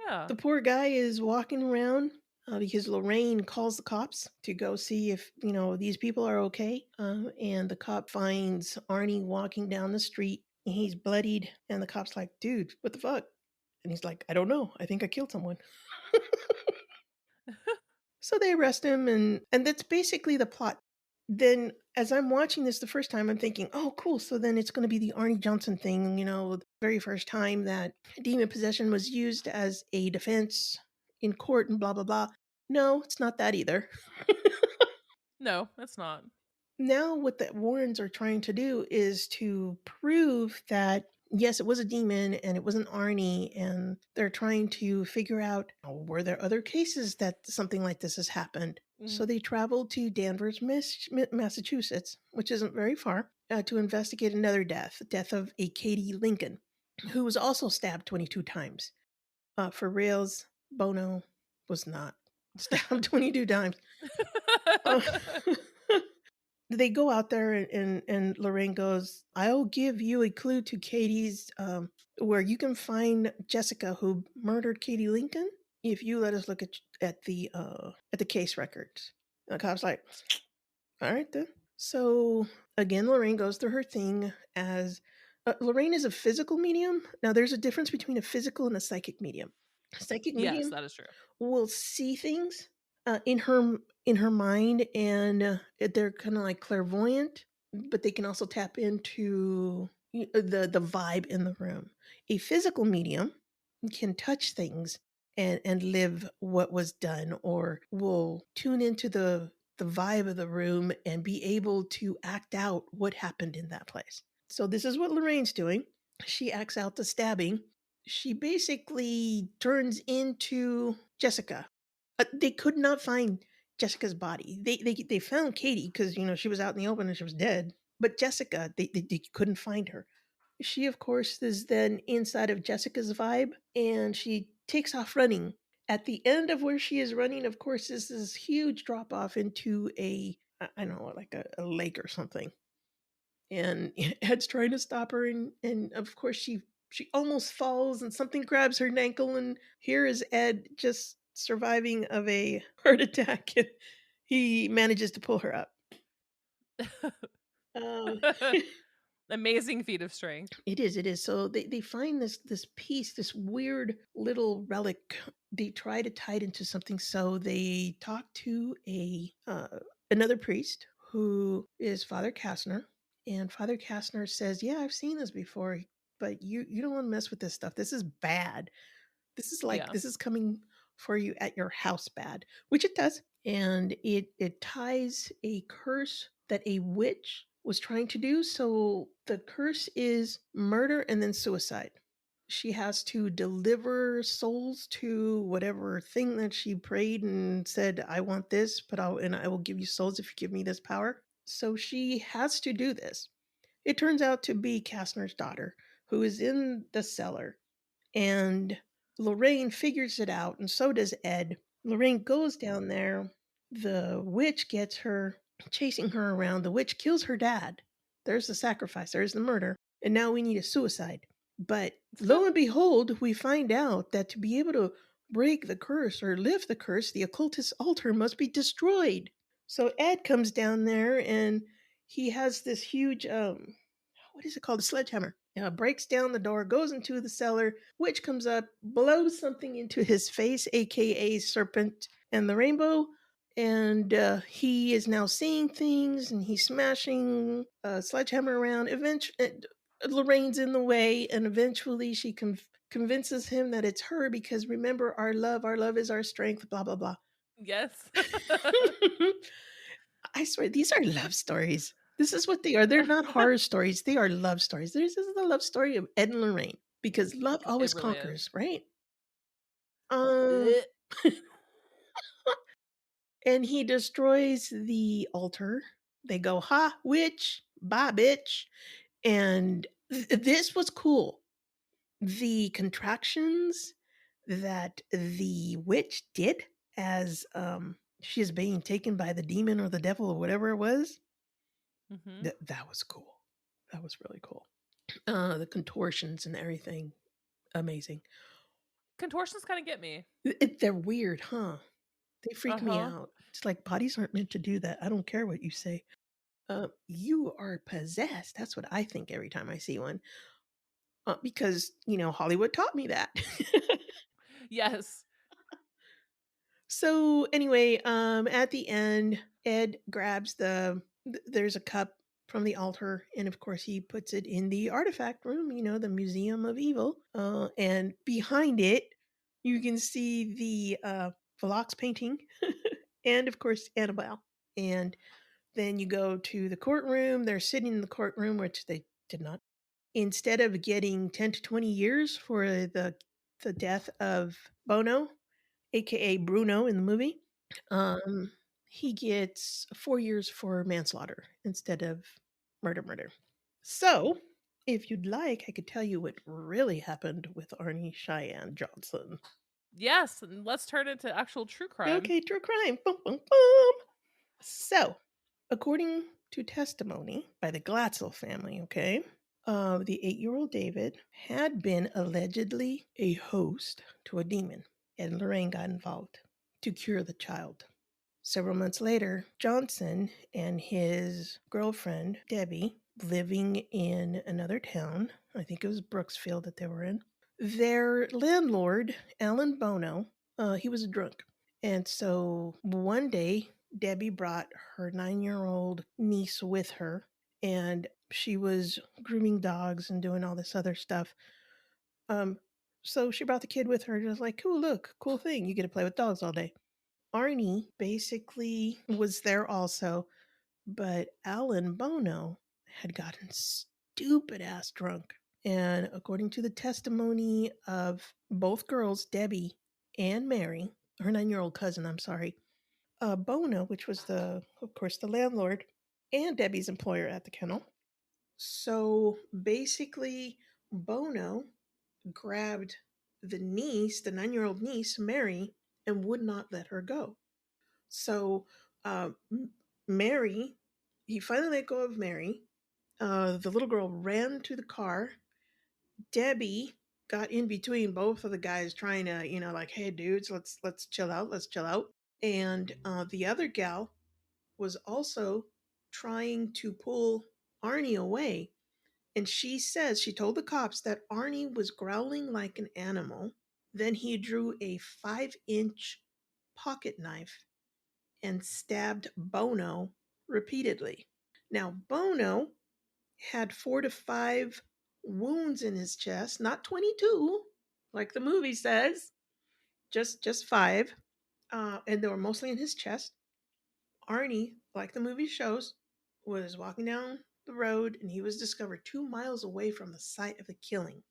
Yeah. the poor guy is walking around because Lorraine calls the cops to go see if, these people are okay. And the cop finds Arnie walking down the street and he's bloodied, and the cop's like, dude, what the fuck? And he's like, I don't know. I think I killed someone. So they arrest him, and that's basically the plot. Then, as I'm watching this the first time, I'm thinking, oh, cool. So then it's going to be the Arnie Johnson thing, the very first time that demon possession was used as a defense in court and blah, blah, blah. No, it's not that either. No, it's not. Now, what the Warrens are trying to do is to prove that, yes, it was a demon and it wasn't Arnie, and they're trying to figure out, were there other cases that something like this has happened? So they traveled to Danvers, Massachusetts, which isn't very far, to investigate another death of a Katie Lincoln, who was also stabbed 22 times. For reals, Bono was not stabbed 22 times. Uh, they go out there, and Lorraine goes, I'll give you a clue to Katie's, where you can find Jessica, who murdered Katie Lincoln, if you let us look at the case records. And the cop's like, all right then. So again, Lorraine goes through her thing as Lorraine is a physical medium. Now there's a difference between a physical and a psychic medium. A psychic Yes, medium that is true. will see things in her mind, and they're kind of like clairvoyant, but they can also tap into the vibe in the room. A physical medium can touch things and live what was done, or will tune into the vibe of the room and be able to act out what happened in that place. So this is what Lorraine's doing. She acts out the stabbing. She basically turns into Jessica. They could not find Jessica's body. They found Katie because she was out in the open and she was dead. But Jessica, they couldn't find her. She, of course, is then inside of Jessica's vibe, and she takes off running. At the end of where she is running, of course, is this huge drop off into I don't know, like a lake or something. And Ed's trying to stop her, and of course she almost falls, and something grabs her ankle, and here is Ed just surviving of a heart attack. He manages to pull her up. Um, Amazing feat of strength. It is. So they find this piece, this weird little relic. They try to tie it into something. So they talk to another priest who is Father Kastner. And Father Kastner says, yeah, I've seen this before, but you don't want to mess with this stuff. This is bad. This is Yeah. this is coming for you at your house bad, which it does. And it ties a curse that a witch was trying to do. So the curse is murder and then suicide. She has to deliver souls to whatever thing that she prayed and said, I want this, but I will give you souls if you give me this power. So she has to do this. It turns out to be Kastner's daughter, who is in the cellar, and Lorraine figures it out, and so does Ed. Lorraine goes down there. The witch gets her, chasing her around. The witch kills her dad. There's the sacrifice, there's the murder. And now we need a suicide. But lo and behold, we find out that to be able to break the curse or lift the curse, the occultist altar must be destroyed. So Ed comes down there, and he has this huge what is it called? A sledgehammer. Breaks down the door, goes into the cellar. Witch comes up, blows something into his face, aka Serpent and the Rainbow. And he is now seeing things, and he's smashing a sledgehammer around. Eventually, Lorraine's in the way, and eventually she convinces him that it's her because remember, our love is our strength, blah, blah, blah. Yes. I swear, these are love stories. This is what they are. They're not horror stories. They are love stories. This is the love story of Ed and Lorraine, because love always really conquers, is. right? Ugh. And he destroys the altar. They go, ha, witch, bye, bitch. And this was cool. The contractions that the witch did as she is being taken by the demon or the devil or whatever it was, that was cool. That was really cool. The contortions and everything, amazing. Contortions kind of get me. They're weird, huh? They freak me out. It's like bodies aren't meant to do that. I don't care what you say. You are possessed. That's what I think every time I see one. because, Hollywood taught me that. Yes. So anyway, at the end, Ed grabs there's a cup from the altar, and of course he puts it in the artifact room, the Museum of Evil. And behind it, you can see the Velox painting, and of course Annabelle. And then you go to the courtroom. They're sitting in the courtroom, which they did not. Instead of getting 10 to 20 years for the death of Bono, aka Bruno in the movie, um, he gets 4 years for manslaughter instead of murder. So, if you'd like, I could tell you what really happened with Arnie Cheyenne Johnson. Yes, and let's turn it to actual true crime. Okay, true crime. Boom, boom, boom. So, according to testimony by the Glatzel family, the 8-year-old David had been allegedly a host to a demon, and Lorraine got involved to cure the child. Several months later, Johnson and his girlfriend, Debbie, living in another town, I think it was Brooksfield that they were in, their landlord, Alan Bono, he was a drunk. And so one day, Debbie brought her 9-year-old niece with her, and she was grooming dogs and doing all this other stuff. So she brought the kid with her, just like, cool, look, cool thing. You get to play with dogs all day. Arnie basically was there also, but Alan Bono had gotten stupid ass drunk. And according to the testimony of both girls, Debbie and Mary, her 9-year-old cousin, I'm sorry, Bono, which was of course, the landlord and Debbie's employer at the kennel. So basically, Bono grabbed the 9-year-old niece, Mary, and would not let her go. So Mary, he finally let go of Mary. The little girl ran to the car. Debbie got in between both of the guys, trying to, like, hey dudes, let's chill out, And the other gal was also trying to pull Arnie away. And she told the cops that Arnie was growling like an animal. Then he drew a 5-inch pocket knife and stabbed Bono repeatedly. Now, Bono had 4 to 5 wounds in his chest, not 22, like the movie says, just 5. And they were mostly in his chest. Arnie, like the movie shows, was walking down the road and he was discovered 2 miles away from the site of the killing.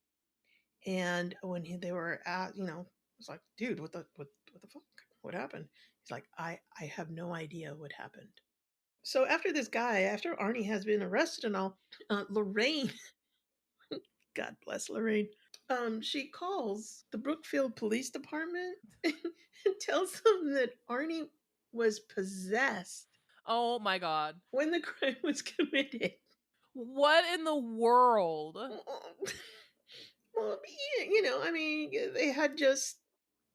And when they were at, it's like, dude, what the fuck? What happened? He's like, I have no idea what happened. So after Arnie has been arrested and all, Lorraine, God bless Lorraine, she calls the Brookfield Police Department and tells them that Arnie was possessed Oh my god. when the crime was committed. What in the world? Well,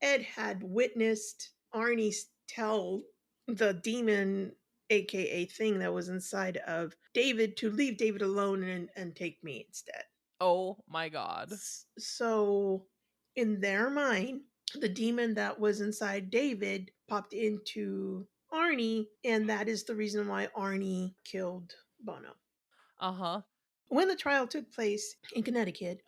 Ed had witnessed Arnie tell the demon, aka thing that was inside of David, to leave David alone and take me instead. Oh my god. So, in their mind, the demon that was inside David popped into Arnie, and that is the reason why Arnie killed Bono. Uh-huh. When the trial took place in Connecticut,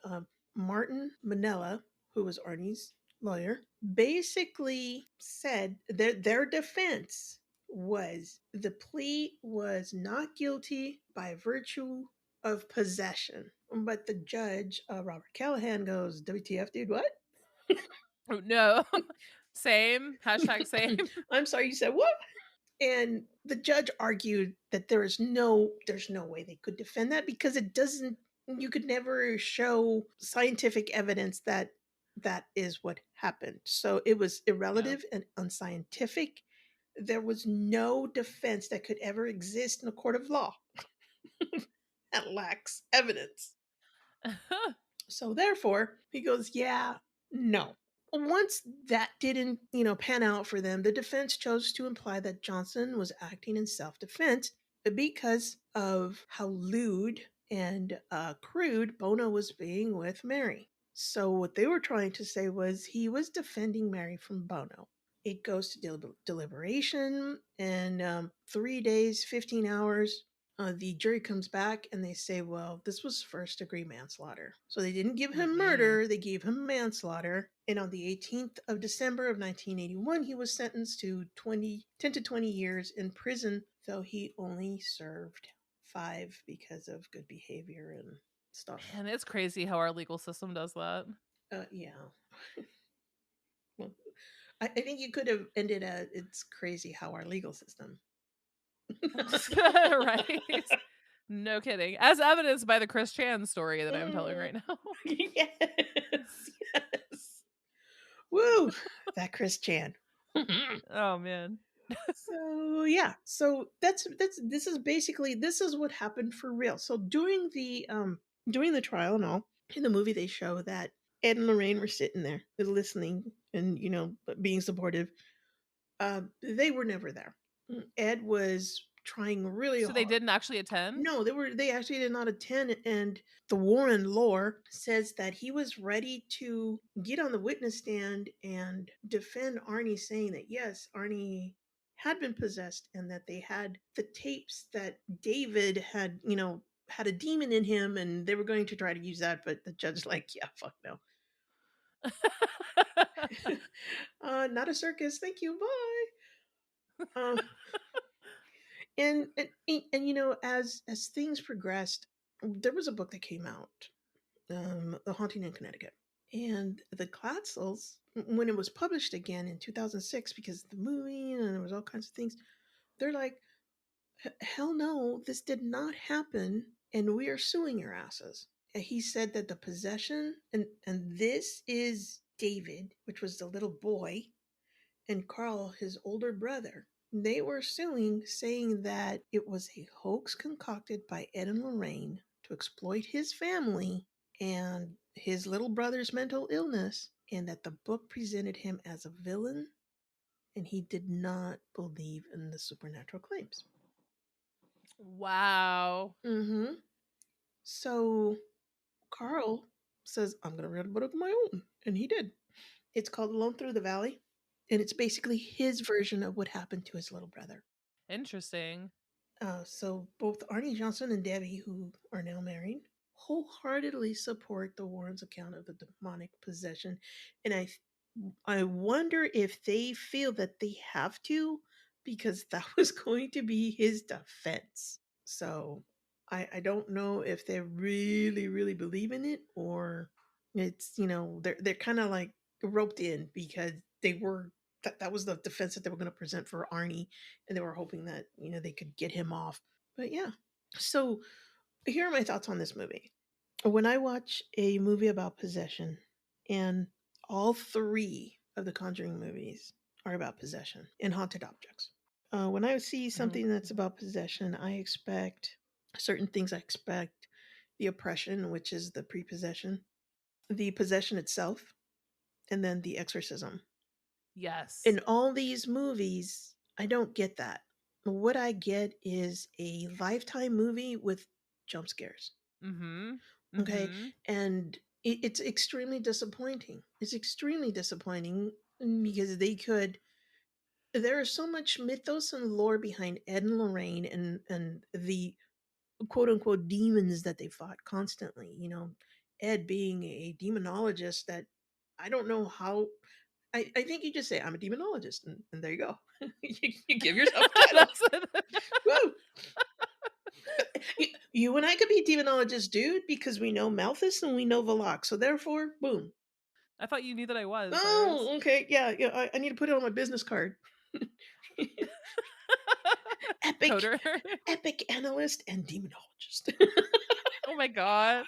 Martin Manella, who was Arnie's lawyer, basically said that their defense was the plea was not guilty by virtue of possession. But the judge, Robert Callahan, goes, WTF, dude, what? Oh, no. Same. Hashtag same. I'm sorry, you said what? And the judge argued that there's no way they could defend that, because you could never show scientific evidence that is what happened. So it was irrelative and unscientific. There was no defense that could ever exist in a court of law that lacks evidence. So therefore, he goes, yeah, no. Once that didn't, pan out for them, the defense chose to imply that Johnson was acting in self-defense because of how lewd And crude, Bono was being with Mary. So what they were trying to say was he was defending Mary from Bono. It goes to deliberation, and 3 days, 15 hours. The jury comes back and they say, well, this was first degree manslaughter. So they didn't give him Mm-mm. murder, they gave him manslaughter. And on the 18th of December of 1981, he was sentenced to 10 to 20 years in prison, though he only served 5 because of good behavior and stuff. And it's crazy how our legal system does that. Yeah. Well, I think you could have ended at it's crazy how our legal system. Right? No kidding. As evidenced by the Chris Chan story that I'm telling right now. Yes. Yes. Woo! That Chris Chan. Oh man. So yeah, so that's this is basically this is what happened for real. So during the trial and all, in the movie they show that Ed and Lorraine were sitting there listening and being supportive. They were never there. Ed was trying really So they hard. didn't actually attend? No, they actually did not attend, and the Warren lore says that he was ready to get on the witness stand and defend Arnie, saying that yes, Arnie had been possessed and that they had the tapes that David had, had a demon in him, and they were going to try to use that, but the judge's like, yeah, fuck no. Not a circus, thank you, bye. And as things progressed, there was a book that came out, The Haunting in Connecticut, and the Glatzels, when it was published again in 2006, because of the movie and there was all kinds of things, they're like, hell no, this did not happen, and we are suing your asses. And he said that the possession, and this is David, which was the little boy, and Carl, his older brother. They were suing, saying that it was a hoax concocted by Ed and Lorraine to exploit his family and his little brother's mental illness, and that the book presented him as a villain, and he did not believe in the supernatural claims. Wow. Mm-hmm. So Carl says, I'm going to write a book of my own. And he did. It's called Alone Through the Valley. And it's basically his version of what happened to his little brother. Interesting. So both Arnie Johnson and Debbie, who are now married, wholeheartedly support the Warrens' account of the demonic possession. And I wonder if they feel that they have to, because that was going to be his defense. So I don't know if they really, really believe in it, or it's, they're kind of like roped in because they were that was the defense that they were going to present for Arnie, and they were hoping that they could get him off. But yeah, so here are my thoughts on this movie. When I watch a movie about possession, and all 3 of the Conjuring movies are about possession and haunted objects. When I see something that's about possession, I expect certain things. I expect the oppression, which is the prepossession, the possession itself, and then the exorcism. Yes. In all these movies, I don't get that. What I get is a Lifetime movie with jump scares. Mm-hmm. Okay. Mm-hmm. And it's extremely disappointing. It's extremely disappointing because there is so much mythos and lore behind Ed and Lorraine and the quote unquote demons that they fought constantly. Ed being a demonologist that I don't know how. I think you just say, I'm a demonologist, and there you go. you give yourself a title. That's it. Woo! You and I could be demonologists, dude, because we know Malthus and we know Valak. So therefore, boom. I thought you knew that I was, Iris. Oh, okay. Yeah. I need to put it on my business card. epic, Coder. epic analyst and demonologist. Oh my god.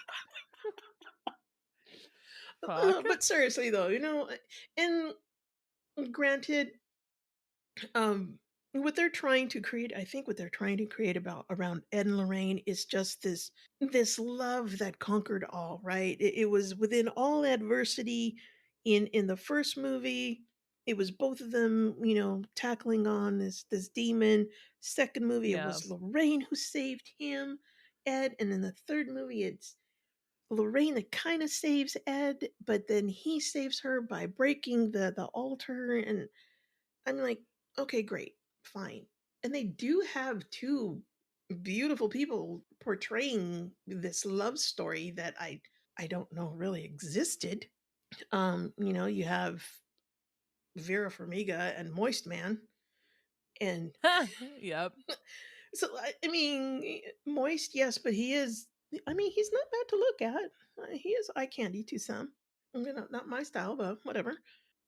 Fuck. But seriously, though, and granted, what they're trying to create, I think what they're trying to create about around Ed and Lorraine is just this love that conquered all, right? It was within all adversity. In the first movie, it was both of them, tackling on this demon. Second movie, it Yeah. was Lorraine who saved him. Ed, and in the third movie, it's Lorraine that kind of saves Ed, but then he saves her by breaking the altar, and I'm like, okay, great, fine. And they do have two beautiful people portraying this love story that I don't know really existed. You have Vera Farmiga and Moist Man, and Yep. so I mean, Moist, yes, but he is. I mean, he's not bad to look at. He is eye candy to some. Not my style, but whatever.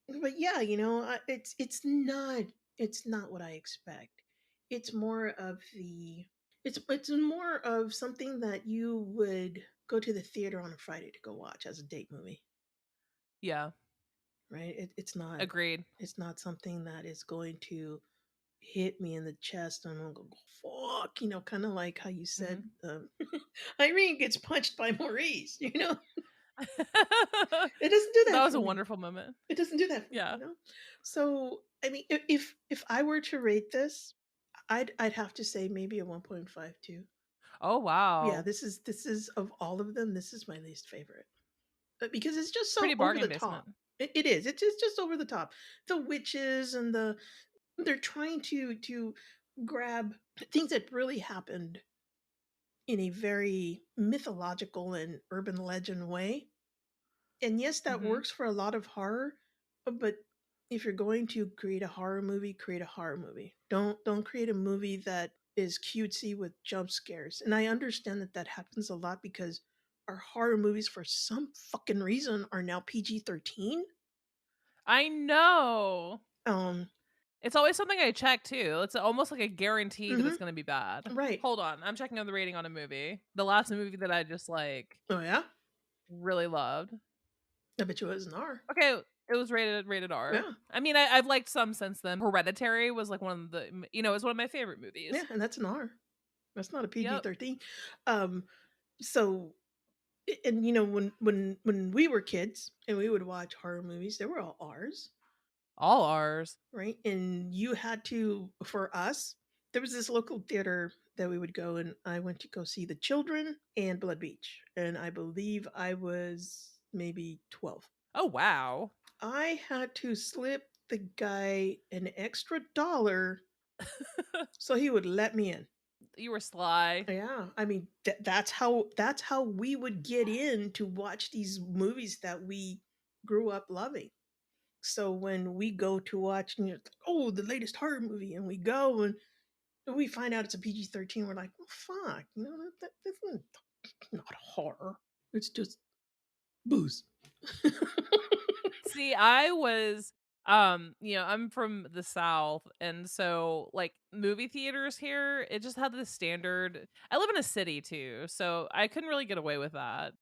But yeah, it's not what I expect. It's more of the it's more of something that you would go to the theater on a Friday to go watch as a date movie, Yeah. right? Agreed. It's not something that is going to hit me in the chest and I'm gonna go fuck, kind of like how you said Hmm. Irene gets punched by Maurice. That It doesn't do that was for a me. wonderful moment. It doesn't do that for me, Yeah. So I mean, if I were to rate this, I'd have to say maybe a 1.52. Oh Yeah, wow. this is of all of them, this is my least favorite. Because it's just so Pretty over bargain the top. basement. It is. It's just over the top. The witches and they're trying to grab things that really happened in a very mythological and urban legend way. And yes, that Hmm. works for a lot of horror, but if you're going to create a horror movie, create a horror movie. Don't create a movie that is cutesy with jump scares. And I understand that that happens a lot because our horror movies, for some fucking reason, are now PG-13. I know. Um, It's always something I check too. It's almost like a guarantee that it's mhm, going to be bad. right. Hold on, I'm checking on the rating on a movie. The last movie that I just like Oh yeah, really loved. I bet you it was an R. Okay, it was rated R. Yeah, I mean, I've liked some since then. Hereditary was like one of the it's one of my favorite yeah, movies. and that's an R. That's not a Yep, PG-13. Um, so and when we were kids and we would watch horror movies, they were all R's, all R's. right? And you had to, for us, there was this local theater that we would go, and I went to go see The Children and Blood Beach, and I believe I was maybe 12. Oh wow. I had to slip the guy an extra dollar so he would let me in. You were sly. Yeah, I mean that's how we would get in to watch these movies that we grew up loving. So when we go to watch, oh, the latest horror movie, and we go and we find out it's a PG-13, we're like, well, fuck, that's not horror. It's just booze. See, I was I'm from the South, and so like movie theaters here, it just had the standard. I live in a city too, so I couldn't really get away with that.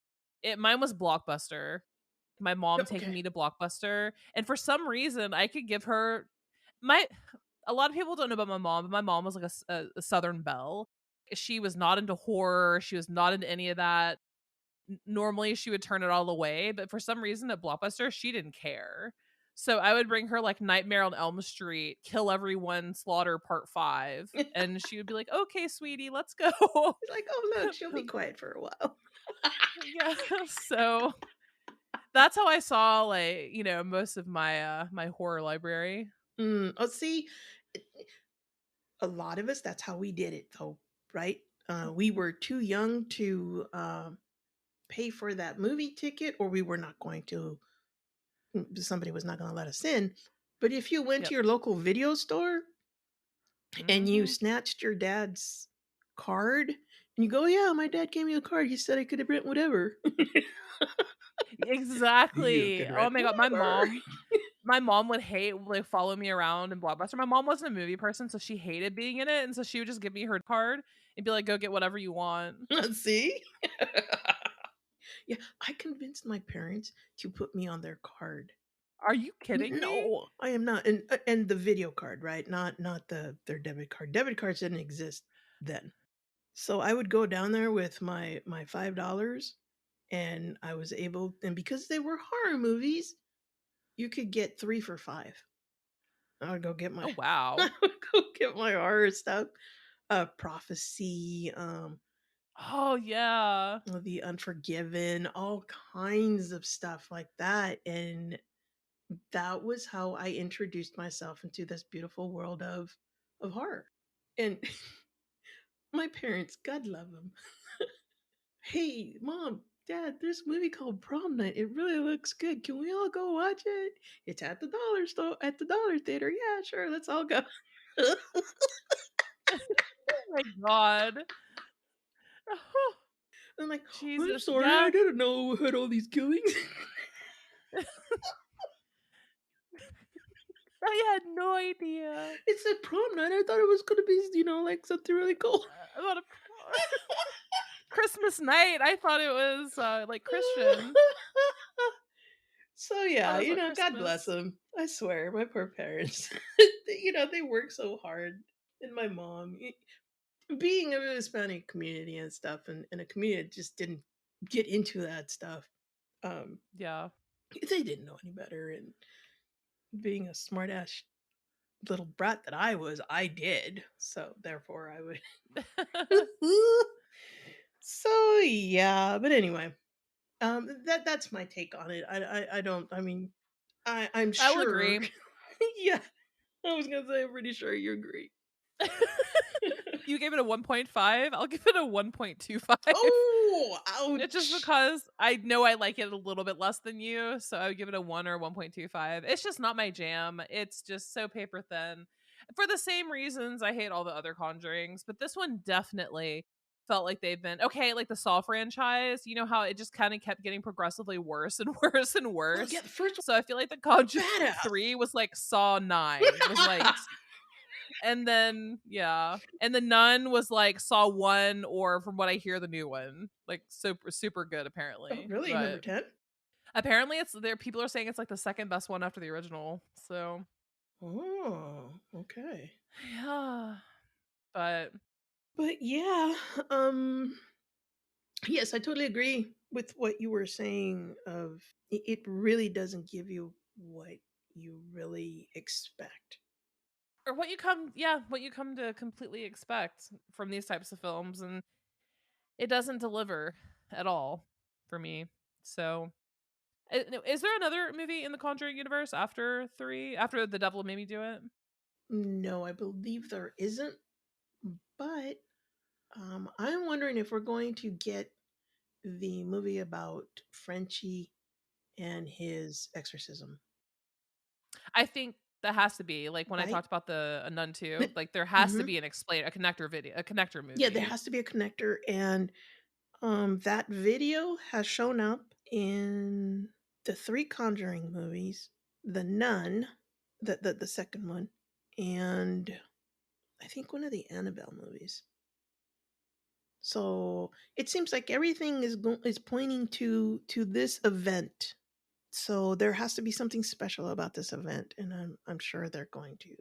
Mine was Blockbuster. My mom taking Okay. me to Blockbuster, and for some reason I could give her my a lot of people don't know about my mom, but my mom was like a Southern belle. She was not into horror, she was not into any of that. Normally she would turn it all away, but for some reason at Blockbuster, she didn't care. So I would bring her like Nightmare on Elm Street, Kill Everyone, Slaughter Part 5, and she would be like, "Okay, sweetie, let's go." It's like, oh look, she'll be quiet for a while. Yeah, so that's how I saw like, most of my horror library. Oh, see, a lot of us, that's how we did it, though, right? We were too young to pay for that movie ticket, or we were not going to. Somebody was not going to let us in. But if you went to Yep. your local video store and you Mhm. snatched your dad's card, and you go, "Yeah, my dad gave me a card. He said I could rent whatever." You Exactly. could Oh rent my god, whatever. my mom would hate like follow me around in Blockbuster. My mom wasn't a movie person, so she hated being in it, and so she would just give me her card and be like, "Go get whatever you want." See? Yeah, I convinced my parents to put me on their card. Are you kidding me? No, I am not. And the video card, right? Not their debit card. Debit cards didn't exist then. So I would go down there with my $5, and I was able, and because they were horror movies, you could get 3 for 5. I would go get my Oh I wow. would go get my horror stuff. Prophecy, Oh yeah. The Unforgiven, all kinds of stuff like that. And that was how I introduced myself into this beautiful world of horror. And my parents, God love them. Hey, mom, dad, there's a movie called Prom Night. It really looks good. Can we all go watch it? It's at the dollar store, at the dollar theater. Yeah, sure, let's all go. Oh my god. I'm like, I'm Jesus. sorry, I Yeah. didn't know we had all these killings. I had no idea. It said prom night. I thought it was gonna be, like something really cool. About a Christmas night. I thought it was like Christian. So Thought yeah, it was about God bless Christmas. them. I swear, my poor parents. They work so hard. And my mom, being a Hispanic community and stuff, and a community that just didn't get into that stuff. Um, Yeah. they didn't know any better, and being a smartass little brat that I was, I did. So therefore, I would. So yeah, but anyway, that's my take on it. I don't. I mean, I'm I will sure. agree. Yeah, I was gonna say I'm pretty sure you agree. You gave it a 1.5. I'll give it a 1.25. Oh, It's just ouch! because I know I like it a little bit less than you, so I would give it a 1 or 1.25. It's just not my jam. It's just so paper thin. For the same reasons I hate all the other Conjurings, but this one definitely felt like they've been okay, like the Saw franchise, you know how it just kind of kept getting progressively worse and worse and Oh yeah, worse. the first So I feel like the Conjuring one, 3 was like Saw 9. Was like badass. and then yeah. And the Nun was like Saw 1 or from what I hear the new one. Like super super good Oh, apparently. really? Number But 10? apparently it's there people are saying it's like the second best one after the original. So Oh, okay. yeah. But But yeah, yes, I totally agree with what you were saying. Of it really doesn't give you what you really expect. or what you come to completely expect from these types of films and it doesn't deliver at all for me. So no, is there another movie in the Conjuring universe after 3 after The Devil Made Me Do It? No, I believe there isn't, but I'm wondering if we're going to get the movie about Frenchie and his exorcism, I think that has to be like when I right? talked about the a Nun 2, like there has to Hmm. be a connector video, a connector Yeah, there movie. has to be a connector, and that video has shown up in the three Conjuring movies, The Nun, the second one, and I think one of the Annabelle movies. So it seems like everything is pointing to this event. So there has to be something special about this event, and I'm sure they're going to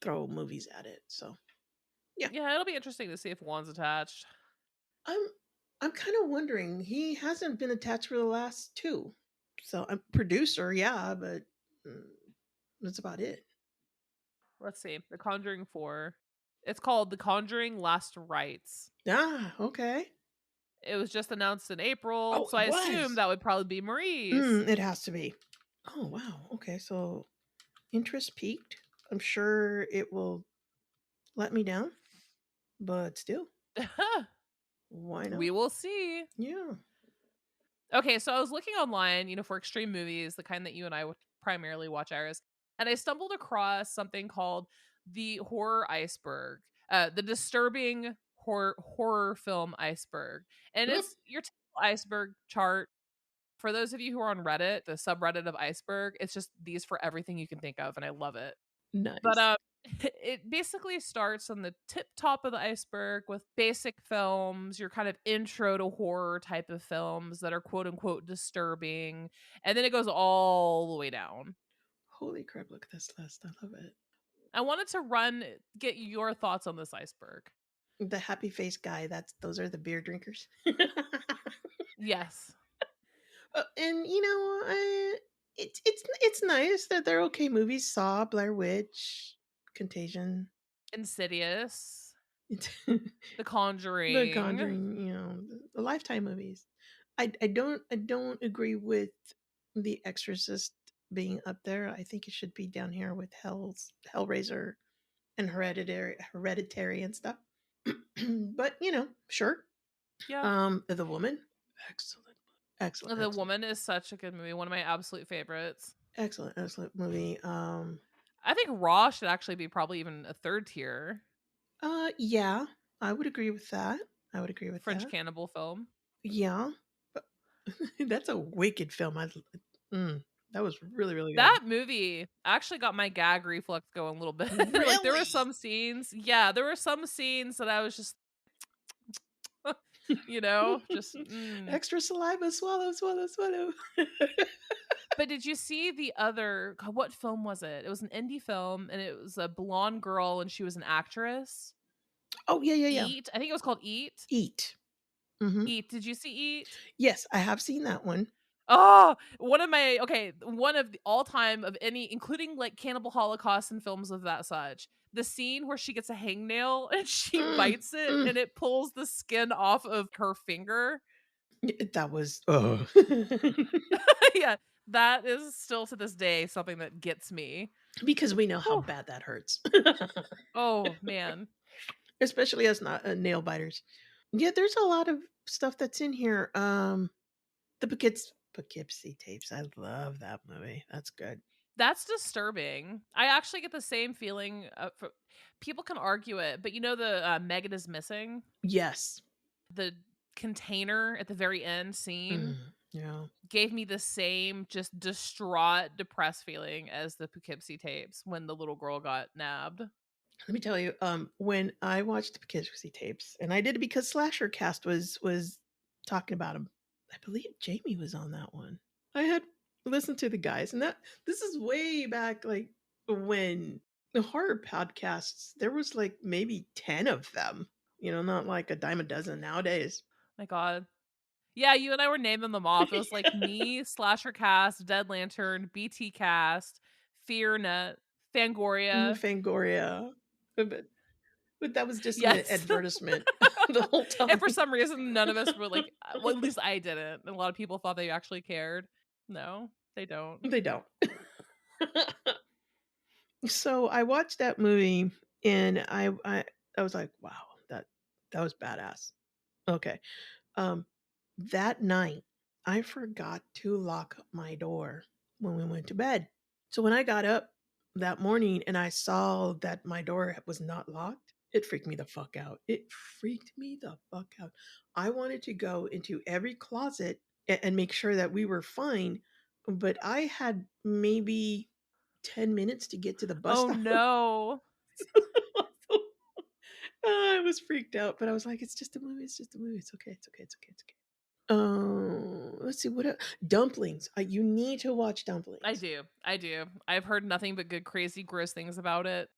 throw movies at it. So yeah, Yeah, it'll be interesting to see if Juan's attached. I'm I'm kind of wondering. He hasn't been attached for the last two, so I'm producer, yeah, but mm, that's about it. Let's see. The Conjuring 4. It's called The Conjuring Last Rites. Ah, okay. It was just announced in April, Oh, so it I assume was. that would probably be Marie's. It has to be. Oh wow. Okay, so interest peaked. I'm sure it will let me down, but still, why not? We will see. Yeah. Okay, so I was looking online, for extreme movies, the kind that you and I would primarily watch, Iris, and I stumbled across something called the horror iceberg, the disturbing horror film iceberg, and Hmm, it's your typical iceberg chart. For those of you who are on Reddit, the subreddit of iceberg, it's just these for everything you can think of, and I love it. But nice. it basically starts on the tip top of the iceberg with basic films, your kind of intro to horror type of films that are quote unquote disturbing, and then it goes all the way down. Holy crap! Look at this list. I love it. I wanted to get your thoughts on this iceberg. The happy face guy. Those are the beer drinkers. Yes. And it's nice that they're okay movies. Saw, Blair Witch, Contagion, Insidious, it's The The Conjuring. Conjuring. the Lifetime movies. I don't agree with The Exorcist being up there. I think it should be down here with Hellraiser and Hereditary and stuff. But sure. Yeah. The Woman, excellent, excellent, The excellent, Woman is such a good movie. One of my absolute favorites. excellent movie. I think Raw should actually be probably even a third tier Yeah, I would agree with that. I would agree with French that. cannibal film. Yeah, but that's a wicked film. That was really, really good. That movie actually got my gag reflex going a little bit. Like there were Really? some scenes, yeah, there were some scenes that I was just, just. Extra saliva, swallow, swallow, swallow. But did you see the other? God, what film was it? It was an indie film, and it was a blonde girl, and she was an actress. Oh, yeah, yeah, yeah. Eat. I think it was called Eat. Eat. Hmm. Eat. Did you see Eat? Yes, I have seen that one. Oh, one of the all-time of any, including like Cannibal Holocaust and films of that such. The scene where she gets a hangnail and she Mm, bites it mm. and it pulls the skin off of her finger. That was, oh. Yeah, that is still to this day something that gets me. Because we know how Whew. bad that hurts. Oh man. Especially as not nail biters. Yeah, there's a lot of stuff that's in here. The Poughkeepsie tapes. I love that movie. That's good. That's disturbing. I actually get the same feeling. People can argue it, but the Megan is missing. Yes. The container at the very end scene Yeah. gave me the same just distraught, depressed feeling as the Poughkeepsie tapes when the little girl got nabbed. Let me tell you, when I watched the Poughkeepsie tapes, and I did it because Slasher Cast was talking about them. I believe Jamie was on that one. I had listened to the guys, and this is way back, like when the horror podcasts. There was like maybe 10 of them. Not like a dime a dozen nowadays. My God. Yeah, you and I were naming them off. It was like me, Slasher Cast, Dead Lantern, BT Cast, FearNet, Fangoria. Fangoria, but that was just an Yes. advertisement the whole time. And for some reason, none of us were like, well, at least I didn't. And a lot of people thought they actually cared. No, they don't. They don't. So I watched that movie and I was like, wow, that was badass. Okay. Um that night I forgot to lock my door when we went to bed. So when I got up that morning and I saw that my door was not locked, it freaked me the fuck out. It freaked me the fuck out. I wanted to go into every closet and make sure that we were fine, but I had maybe 10 minutes to get to the bus Oh stop. no. I was freaked out, but I was like, it's just a movie. It's just a movie. It's okay. It's okay. It's okay. It's okay. Let's see what dumplings. You need to watch Dumplings. I do. I've heard nothing but good, crazy, gross things about it.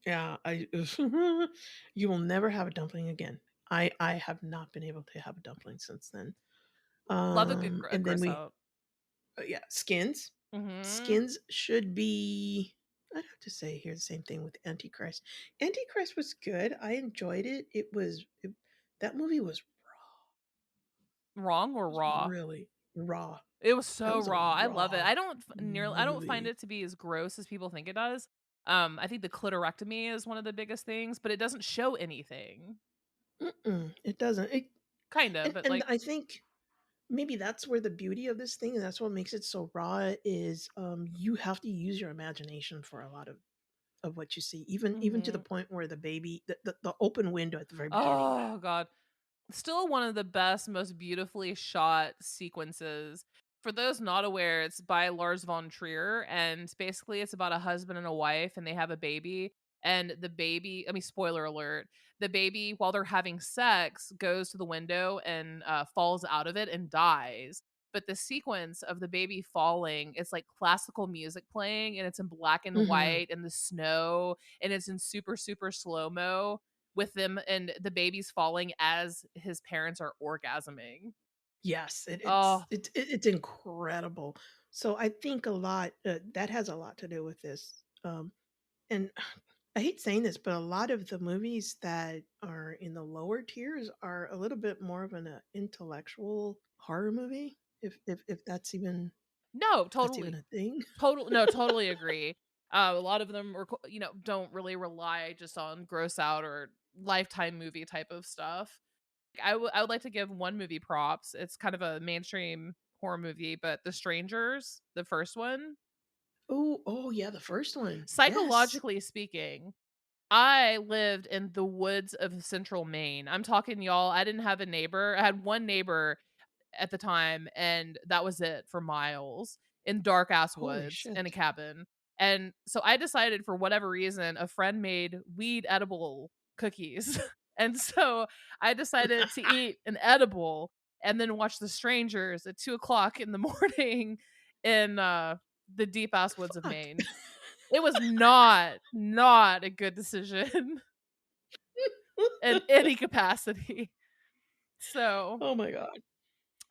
Yeah, you will never have a dumpling again. I have not been able to have a dumpling since then. Love a good And then gross we out. yeah, skins. Mm-hmm. Skins should be. I'd have to say here the same thing with Antichrist. Antichrist was good. I enjoyed it. That movie was Wrong or raw? really raw. It was That so was a raw. I love it. raw I don't find movie. it to be as gross as people think it does. I think the clitorectomy is one of the biggest things, but it doesn't show anything. It doesn't. Kind of, but And like I think maybe that's where the beauty of this thing, and that's what makes it so raw, is you have to use your imagination for a lot of what you see, even to the Mhm. point where the baby, the open window at the very beginning. Oh god. Still one of the best, most beautifully shot sequences. For those not aware, it's by Lars von Trier, and basically it's about a husband and a wife, and they have a baby. And the baby, I mean, spoiler alert, the baby, while they're having sex, goes to the window and falls out of it and dies. But the sequence of the baby falling, it's like classical music playing, and it's in black and Hmm. white, and the snow, and it's in super, super slow mo with them and the baby's falling as his parents are orgasming. Yes, Oh, it's incredible. So I think a lot that has a lot to do with this. And I hate saying this, but a lot of the movies that are in the lower tiers are a little bit more of an intellectual horror movie, if No, that's even totally. a thing. No, totally agree. A lot of them don't really rely just on gross out or lifetime movie type of stuff. I would like to give one movie props. It's kind of a mainstream horror movie, but The Strangers, the first one, Oh yeah, the first one. Yes. psychologically speaking, I lived in the woods of central Maine. I'm talking, y'all, I didn't have a neighbor. I had one neighbor at the time, and that was it for miles in dark ass Holy woods in a shit. cabin. And so I decided, for whatever reason, a friend made weed edible cookies. And so I decided to eat an edible and then watch The Strangers at 2 o'clock in the morning in the deep ass woods of Fuck. Maine. It was not a good decision in any capacity. So, Oh my god.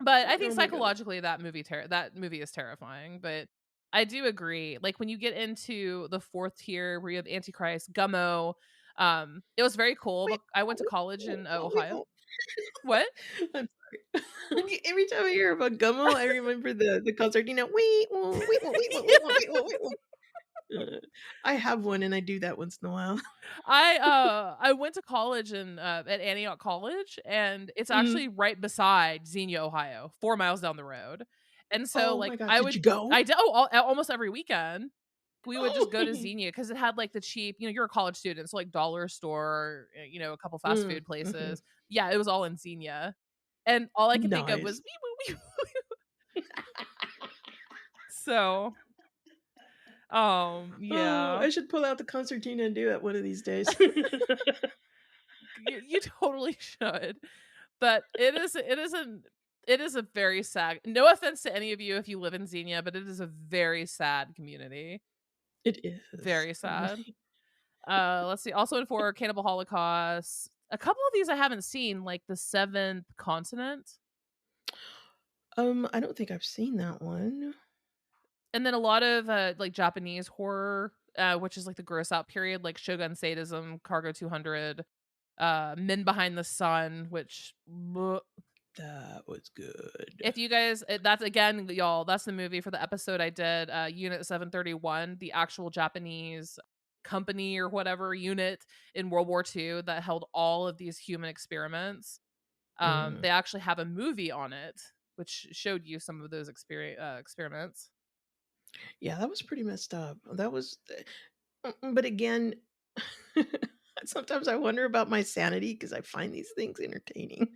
but I think Oh my god. psychologically that movie is terrifying, but I do agree. Like when you get into the fourth tier where you have Antichrist, Gummo, it was very cool, Wait. but I went to Wait, college wait, in wait, Ohio. wait. What? I'm sorry. Every time I hear about Gummo, I remember the concertina. Wait, wait, wait, wait, wait, wait, Yeah. wait, wait, wait, wait. I have one and I do that once in a while. I went to college in at Antioch College, and it's Mhm. actually right beside Xenia, Ohio, 4 miles down the road. And so Oh my like god, did you go? I did almost every weekend. We would just Oh. go to Xenia because it had like the cheap, you're a college student, so like dollar store, a couple fast Mm, food mhm. places. Yeah, it was all in Xenia. And all I could think of was Nice. wee, woo, wee. So, Oh, yeah. I should pull out the concertina and do it one of these days. You totally should. But it is a very sad, no offense to any of you if you live in Xenia, but it is a very sad community. It is. Very sad. Let's see. Also in for Cannibal Holocaust. A couple of these I haven't seen, like The Seventh Continent. I don't think I've seen that one. And then a lot of like Japanese horror, which is like the gross out period, like Shogun Sadism, Cargo 200, Men Behind the Sun, which bleh. That was good. If you guys, that's again, y'all, that's the movie for the episode I did, Unit 731, the actual Japanese company or whatever unit in World War II that held all of these human experiments. Mm. They actually have a movie on it, which showed you some of those experiments. Yeah, that was pretty messed up. That was but again, sometimes I wonder about my sanity because I find these things entertaining.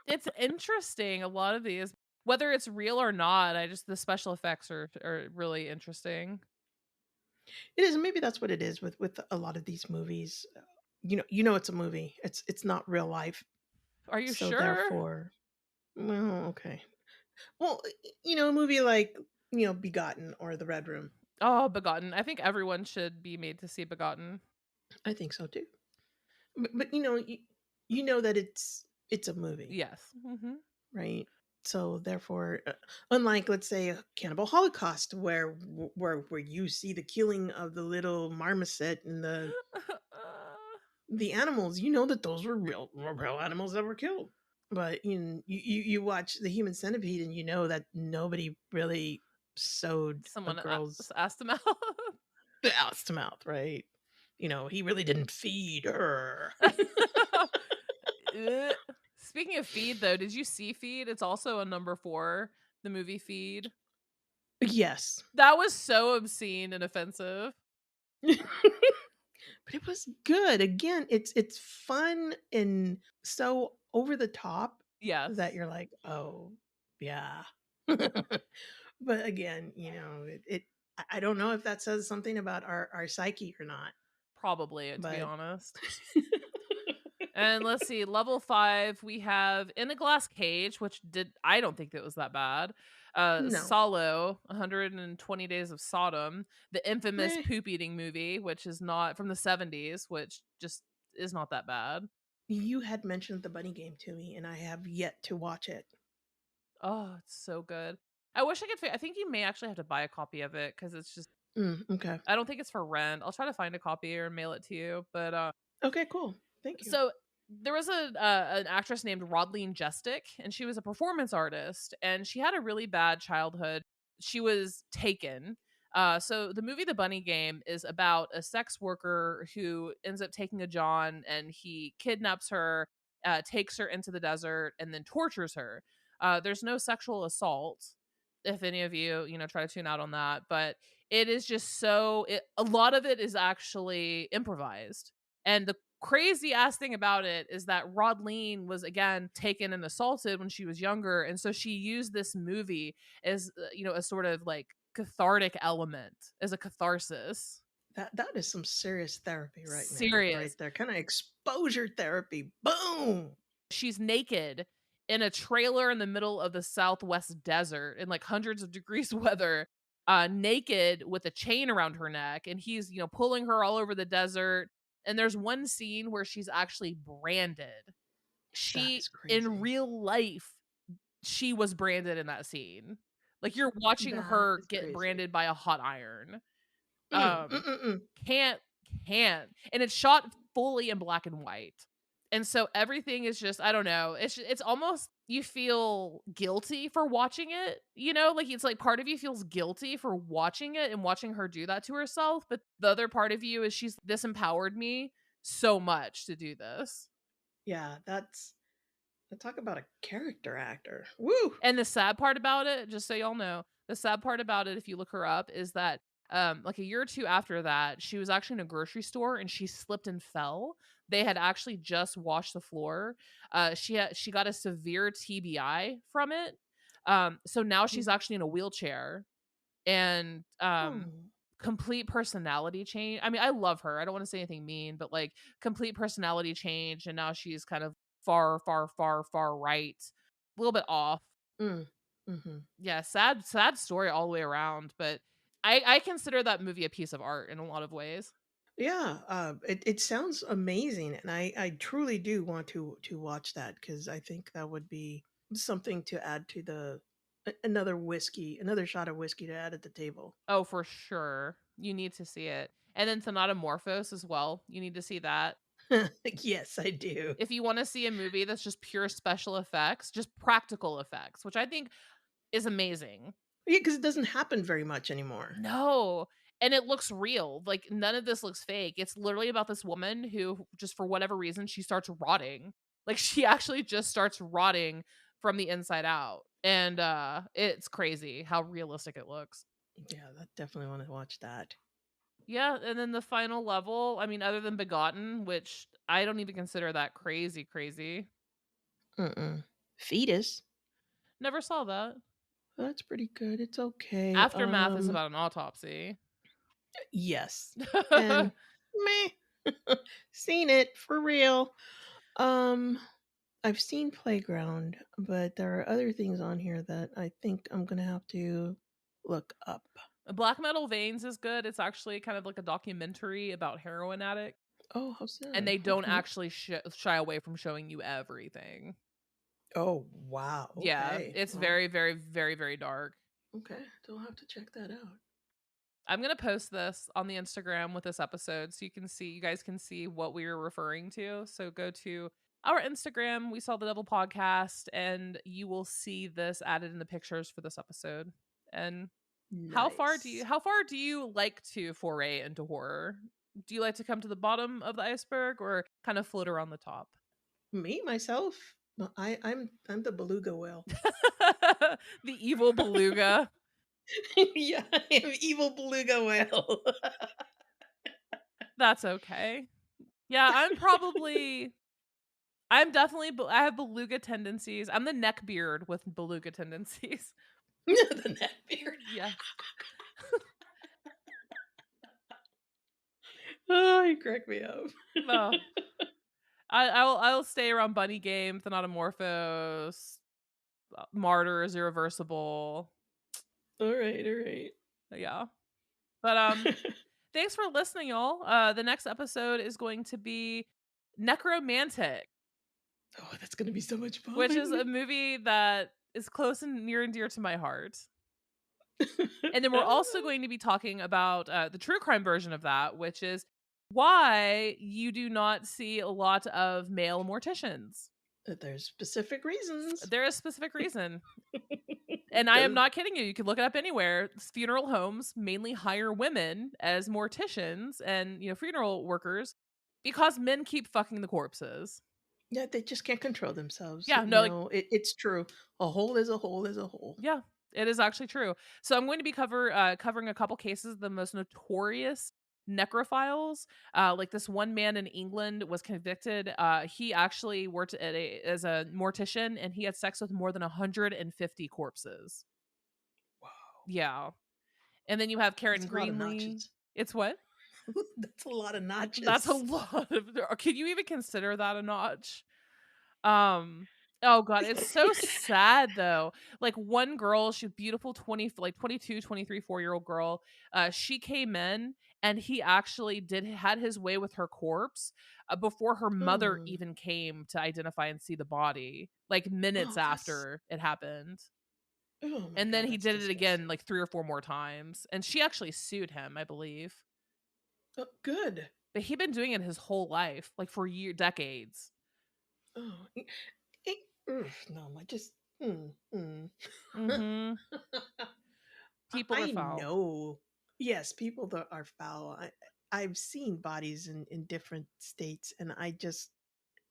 It's interesting. A lot of these, whether it's real or not, the special effects are really interesting. It is, and maybe that's what it is with a lot of these movies. You know it's a movie. It's not real life. Are you So sure? therefore, well, okay. Well, a movie like, Begotten or The Red Room. Oh, Begotten. I think everyone should be made to see Begotten. I think so too. But you know that it's a movie, Yes. Hmm. right? So therefore, unlike, let's say, a Cannibal Holocaust, where you see the killing of the little marmoset and the animals, you know that those were real animals that were killed. But you watch the Human Centipede and you know that nobody really sewed a Someone girl's asked him out. ass to mouth, right? He really didn't feed her. Ugh. Speaking of Feed, though, did you see Feed? It's also a number 4, the movie Feed. Yes. That was so obscene and offensive. But it was good. Again, it's fun and so over the top that Yes, you're like, "Oh, yeah." But again, I don't know if that says something about our psyche or not, probably, to be but honest. And let's see, level 5, we have In a Glass Cage, which I don't think that was that bad. no. Solo, 120 Days of Sodom, the infamous Meh. poop eating movie, which is not from the 70s, which just is not that bad. You had mentioned the bunny game to me, and I have yet to watch it. Oh, it's so good. I wish I could I think you may actually have to buy a copy of it because it's just Okay. I don't think it's for rent. I'll try to find a copy or mail it to you. But Okay, cool. Thank you. so there was an actress named Rodleen Jestick, and she was a performance artist, and she had a really bad childhood. She was taken. So the movie The Bunny Game is about a sex worker who ends up taking a John, and he kidnaps her, takes her into the desert, and then tortures her. There's no sexual assault. If any of you, try to tune out on that, but it is just a lot of it is actually improvised. And the crazy ass thing about it is that Rodleen was again taken and assaulted when she was younger, and so she used this movie as a sort of like cathartic element, as a catharsis. That is some serious therapy right Serious. there. Kind of exposure therapy. Boom. She's naked in a trailer in the middle of the Southwest desert in like hundreds of degrees weather, naked with a chain around her neck, and he's pulling her all over the desert. And there's one scene where she's actually branded. That She is In crazy. real life, she was branded in that scene. Like, you're watching That her is get crazy. branded by a hot iron. Mm, mm, mm, mm. Can't can't. And it's shot fully in black and white. And so everything is just, I don't know. It's almost, you feel guilty for watching it, like it's like part of you feels guilty for watching it and watching her do that to herself, but the other part of you is this empowered me so much to do this. Yeah, talk about a character actor. Woo! And the sad part about it, just so y'all know, the sad part about it, if you look her up, is that like a year or two after that, she was actually in a grocery store and she slipped and fell. They had actually just washed the floor. She got a severe TBI from it. So now she's Mm. actually in a wheelchair, and Oh, complete personality change. I mean, I love her. I don't want to say anything mean, but like complete personality change, and now she's kind of far, far, far, far right, a little bit off. mm, hmm. Yeah, sad story all the way around, but I consider that movie a piece of art in a lot of ways. Yeah, it sounds amazing, and I truly do want to watch that because I think that would be something to add to another shot of whiskey to add at the table. Oh, for sure. You need to see it. And then Thanatomorphos as well. You need to see that. Yes, I do. If you want to see a movie that's just pure special effects, just practical effects, which I think is amazing. Yeah, because it doesn't happen very much anymore. No. And it looks real. Like, none of this looks fake. It's literally about this woman who, just for whatever reason, she starts rotting. Like, she actually just starts rotting from the inside out. And it's crazy how realistic it looks. Yeah, I definitely want to watch that. Yeah, and then the final level, I mean, other than Begotten, which I don't even consider that crazy, crazy. Mm-mm. Fetus. Never saw that. That's pretty good. It's okay. Aftermath is about an autopsy. Yes. And meh. Seen it for real. Um I've seen Playground, but there are other things on here that I think I'm going to have to look up. Black Metal Veins is good. It's actually kind of like a documentary about heroin addict, Oh, how and sad. they don't Okay. actually shy away from showing you everything. Oh, wow. Yeah, Okay. it's Well, very, very, very, very dark. okay. I'll have to check that out. I'm gonna post this on the Instagram with this episode so you guys can see what we were referring to. So go to our Instagram, We Saw the Devil podcast, and you will see this added in the pictures for this episode. And Nice. how far do you like to foray into horror? Do you like to come to the bottom of the iceberg or kind of float around the top? Me myself, no, I'm the beluga whale. The evil beluga. Yeah, I am evil beluga whale. That's okay. Yeah, I have beluga tendencies. I'm the neckbeard with beluga tendencies. The neck beard. Yes. Oh, you crack me up. Oh. I'll stay around Bunny Game, Thanatomorphos, Martyrs, Irreversible. All right, all right. Yeah. But thanks for listening, y'all. The next episode is going to be Nekromantik, Oh, that's gonna be so much which is fun. a movie that is close and near and dear to my heart. And then we're also going to be talking about the true crime version of that, which is why you do not see a lot of male morticians. There's specific reasons. There is a specific reason. And I am 'Cause not kidding you. You can look it up anywhere. Funeral homes mainly hire women as morticians and, funeral workers because men keep fucking the corpses. yeah, they just can't control themselves. Yeah, no, like, It's true. A hole is a hole is a hole. yeah, it is actually true. So I'm going to be covering a couple cases of the most notorious necrophiles. Like this one man in England was convicted. He actually worked as a mortician, and he had sex with more than 150 corpses. Wow. Yeah. And then you have Karen That's a lot of Greenlee. notches. It's what? That's a lot of That's a notches. lot of can you even consider that a notch? Um, oh god, it's so sad though. Like one girl, she's beautiful 20 like 22, 23, 4-year-old girl. She came in and he actually had his way with her corpse before her mother Oh. even came to identify and see the body, like minutes Oh, that's after it happened. oh my And then god, he that's did it again disgusting. like 3 or 4 more times. And she actually sued him, I believe. Oh, good. But he'd been doing it his whole life, like for decades. Oh, no, I just Mhm. People are I foul. know. Yes, people that are foul. I've seen bodies in different states, and I just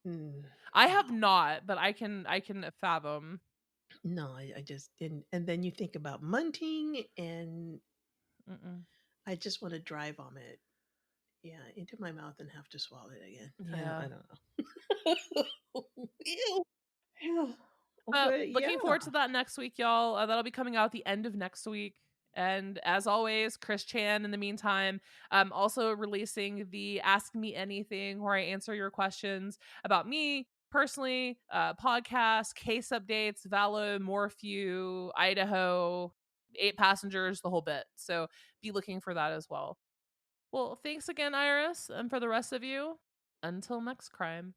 I no, have not, but I can fathom. no. I just didn't. And then you think about munting, and Mm-mm. I just want to dry vomit. Yeah, into my mouth and have to swallow it again. Yeah. I don't know. Ew. Yeah. But But looking yeah. forward to that next week, y'all. That'll be coming out the end of next week. And as always, Chris Chan, in the meantime, also releasing the Ask Me Anything, where I answer your questions about me personally, podcast, case updates, Valo, Morphew, Idaho, 8 passengers, the whole bit. So be looking for that as well. Well, thanks again, Iris. And for the rest of you, until next crime.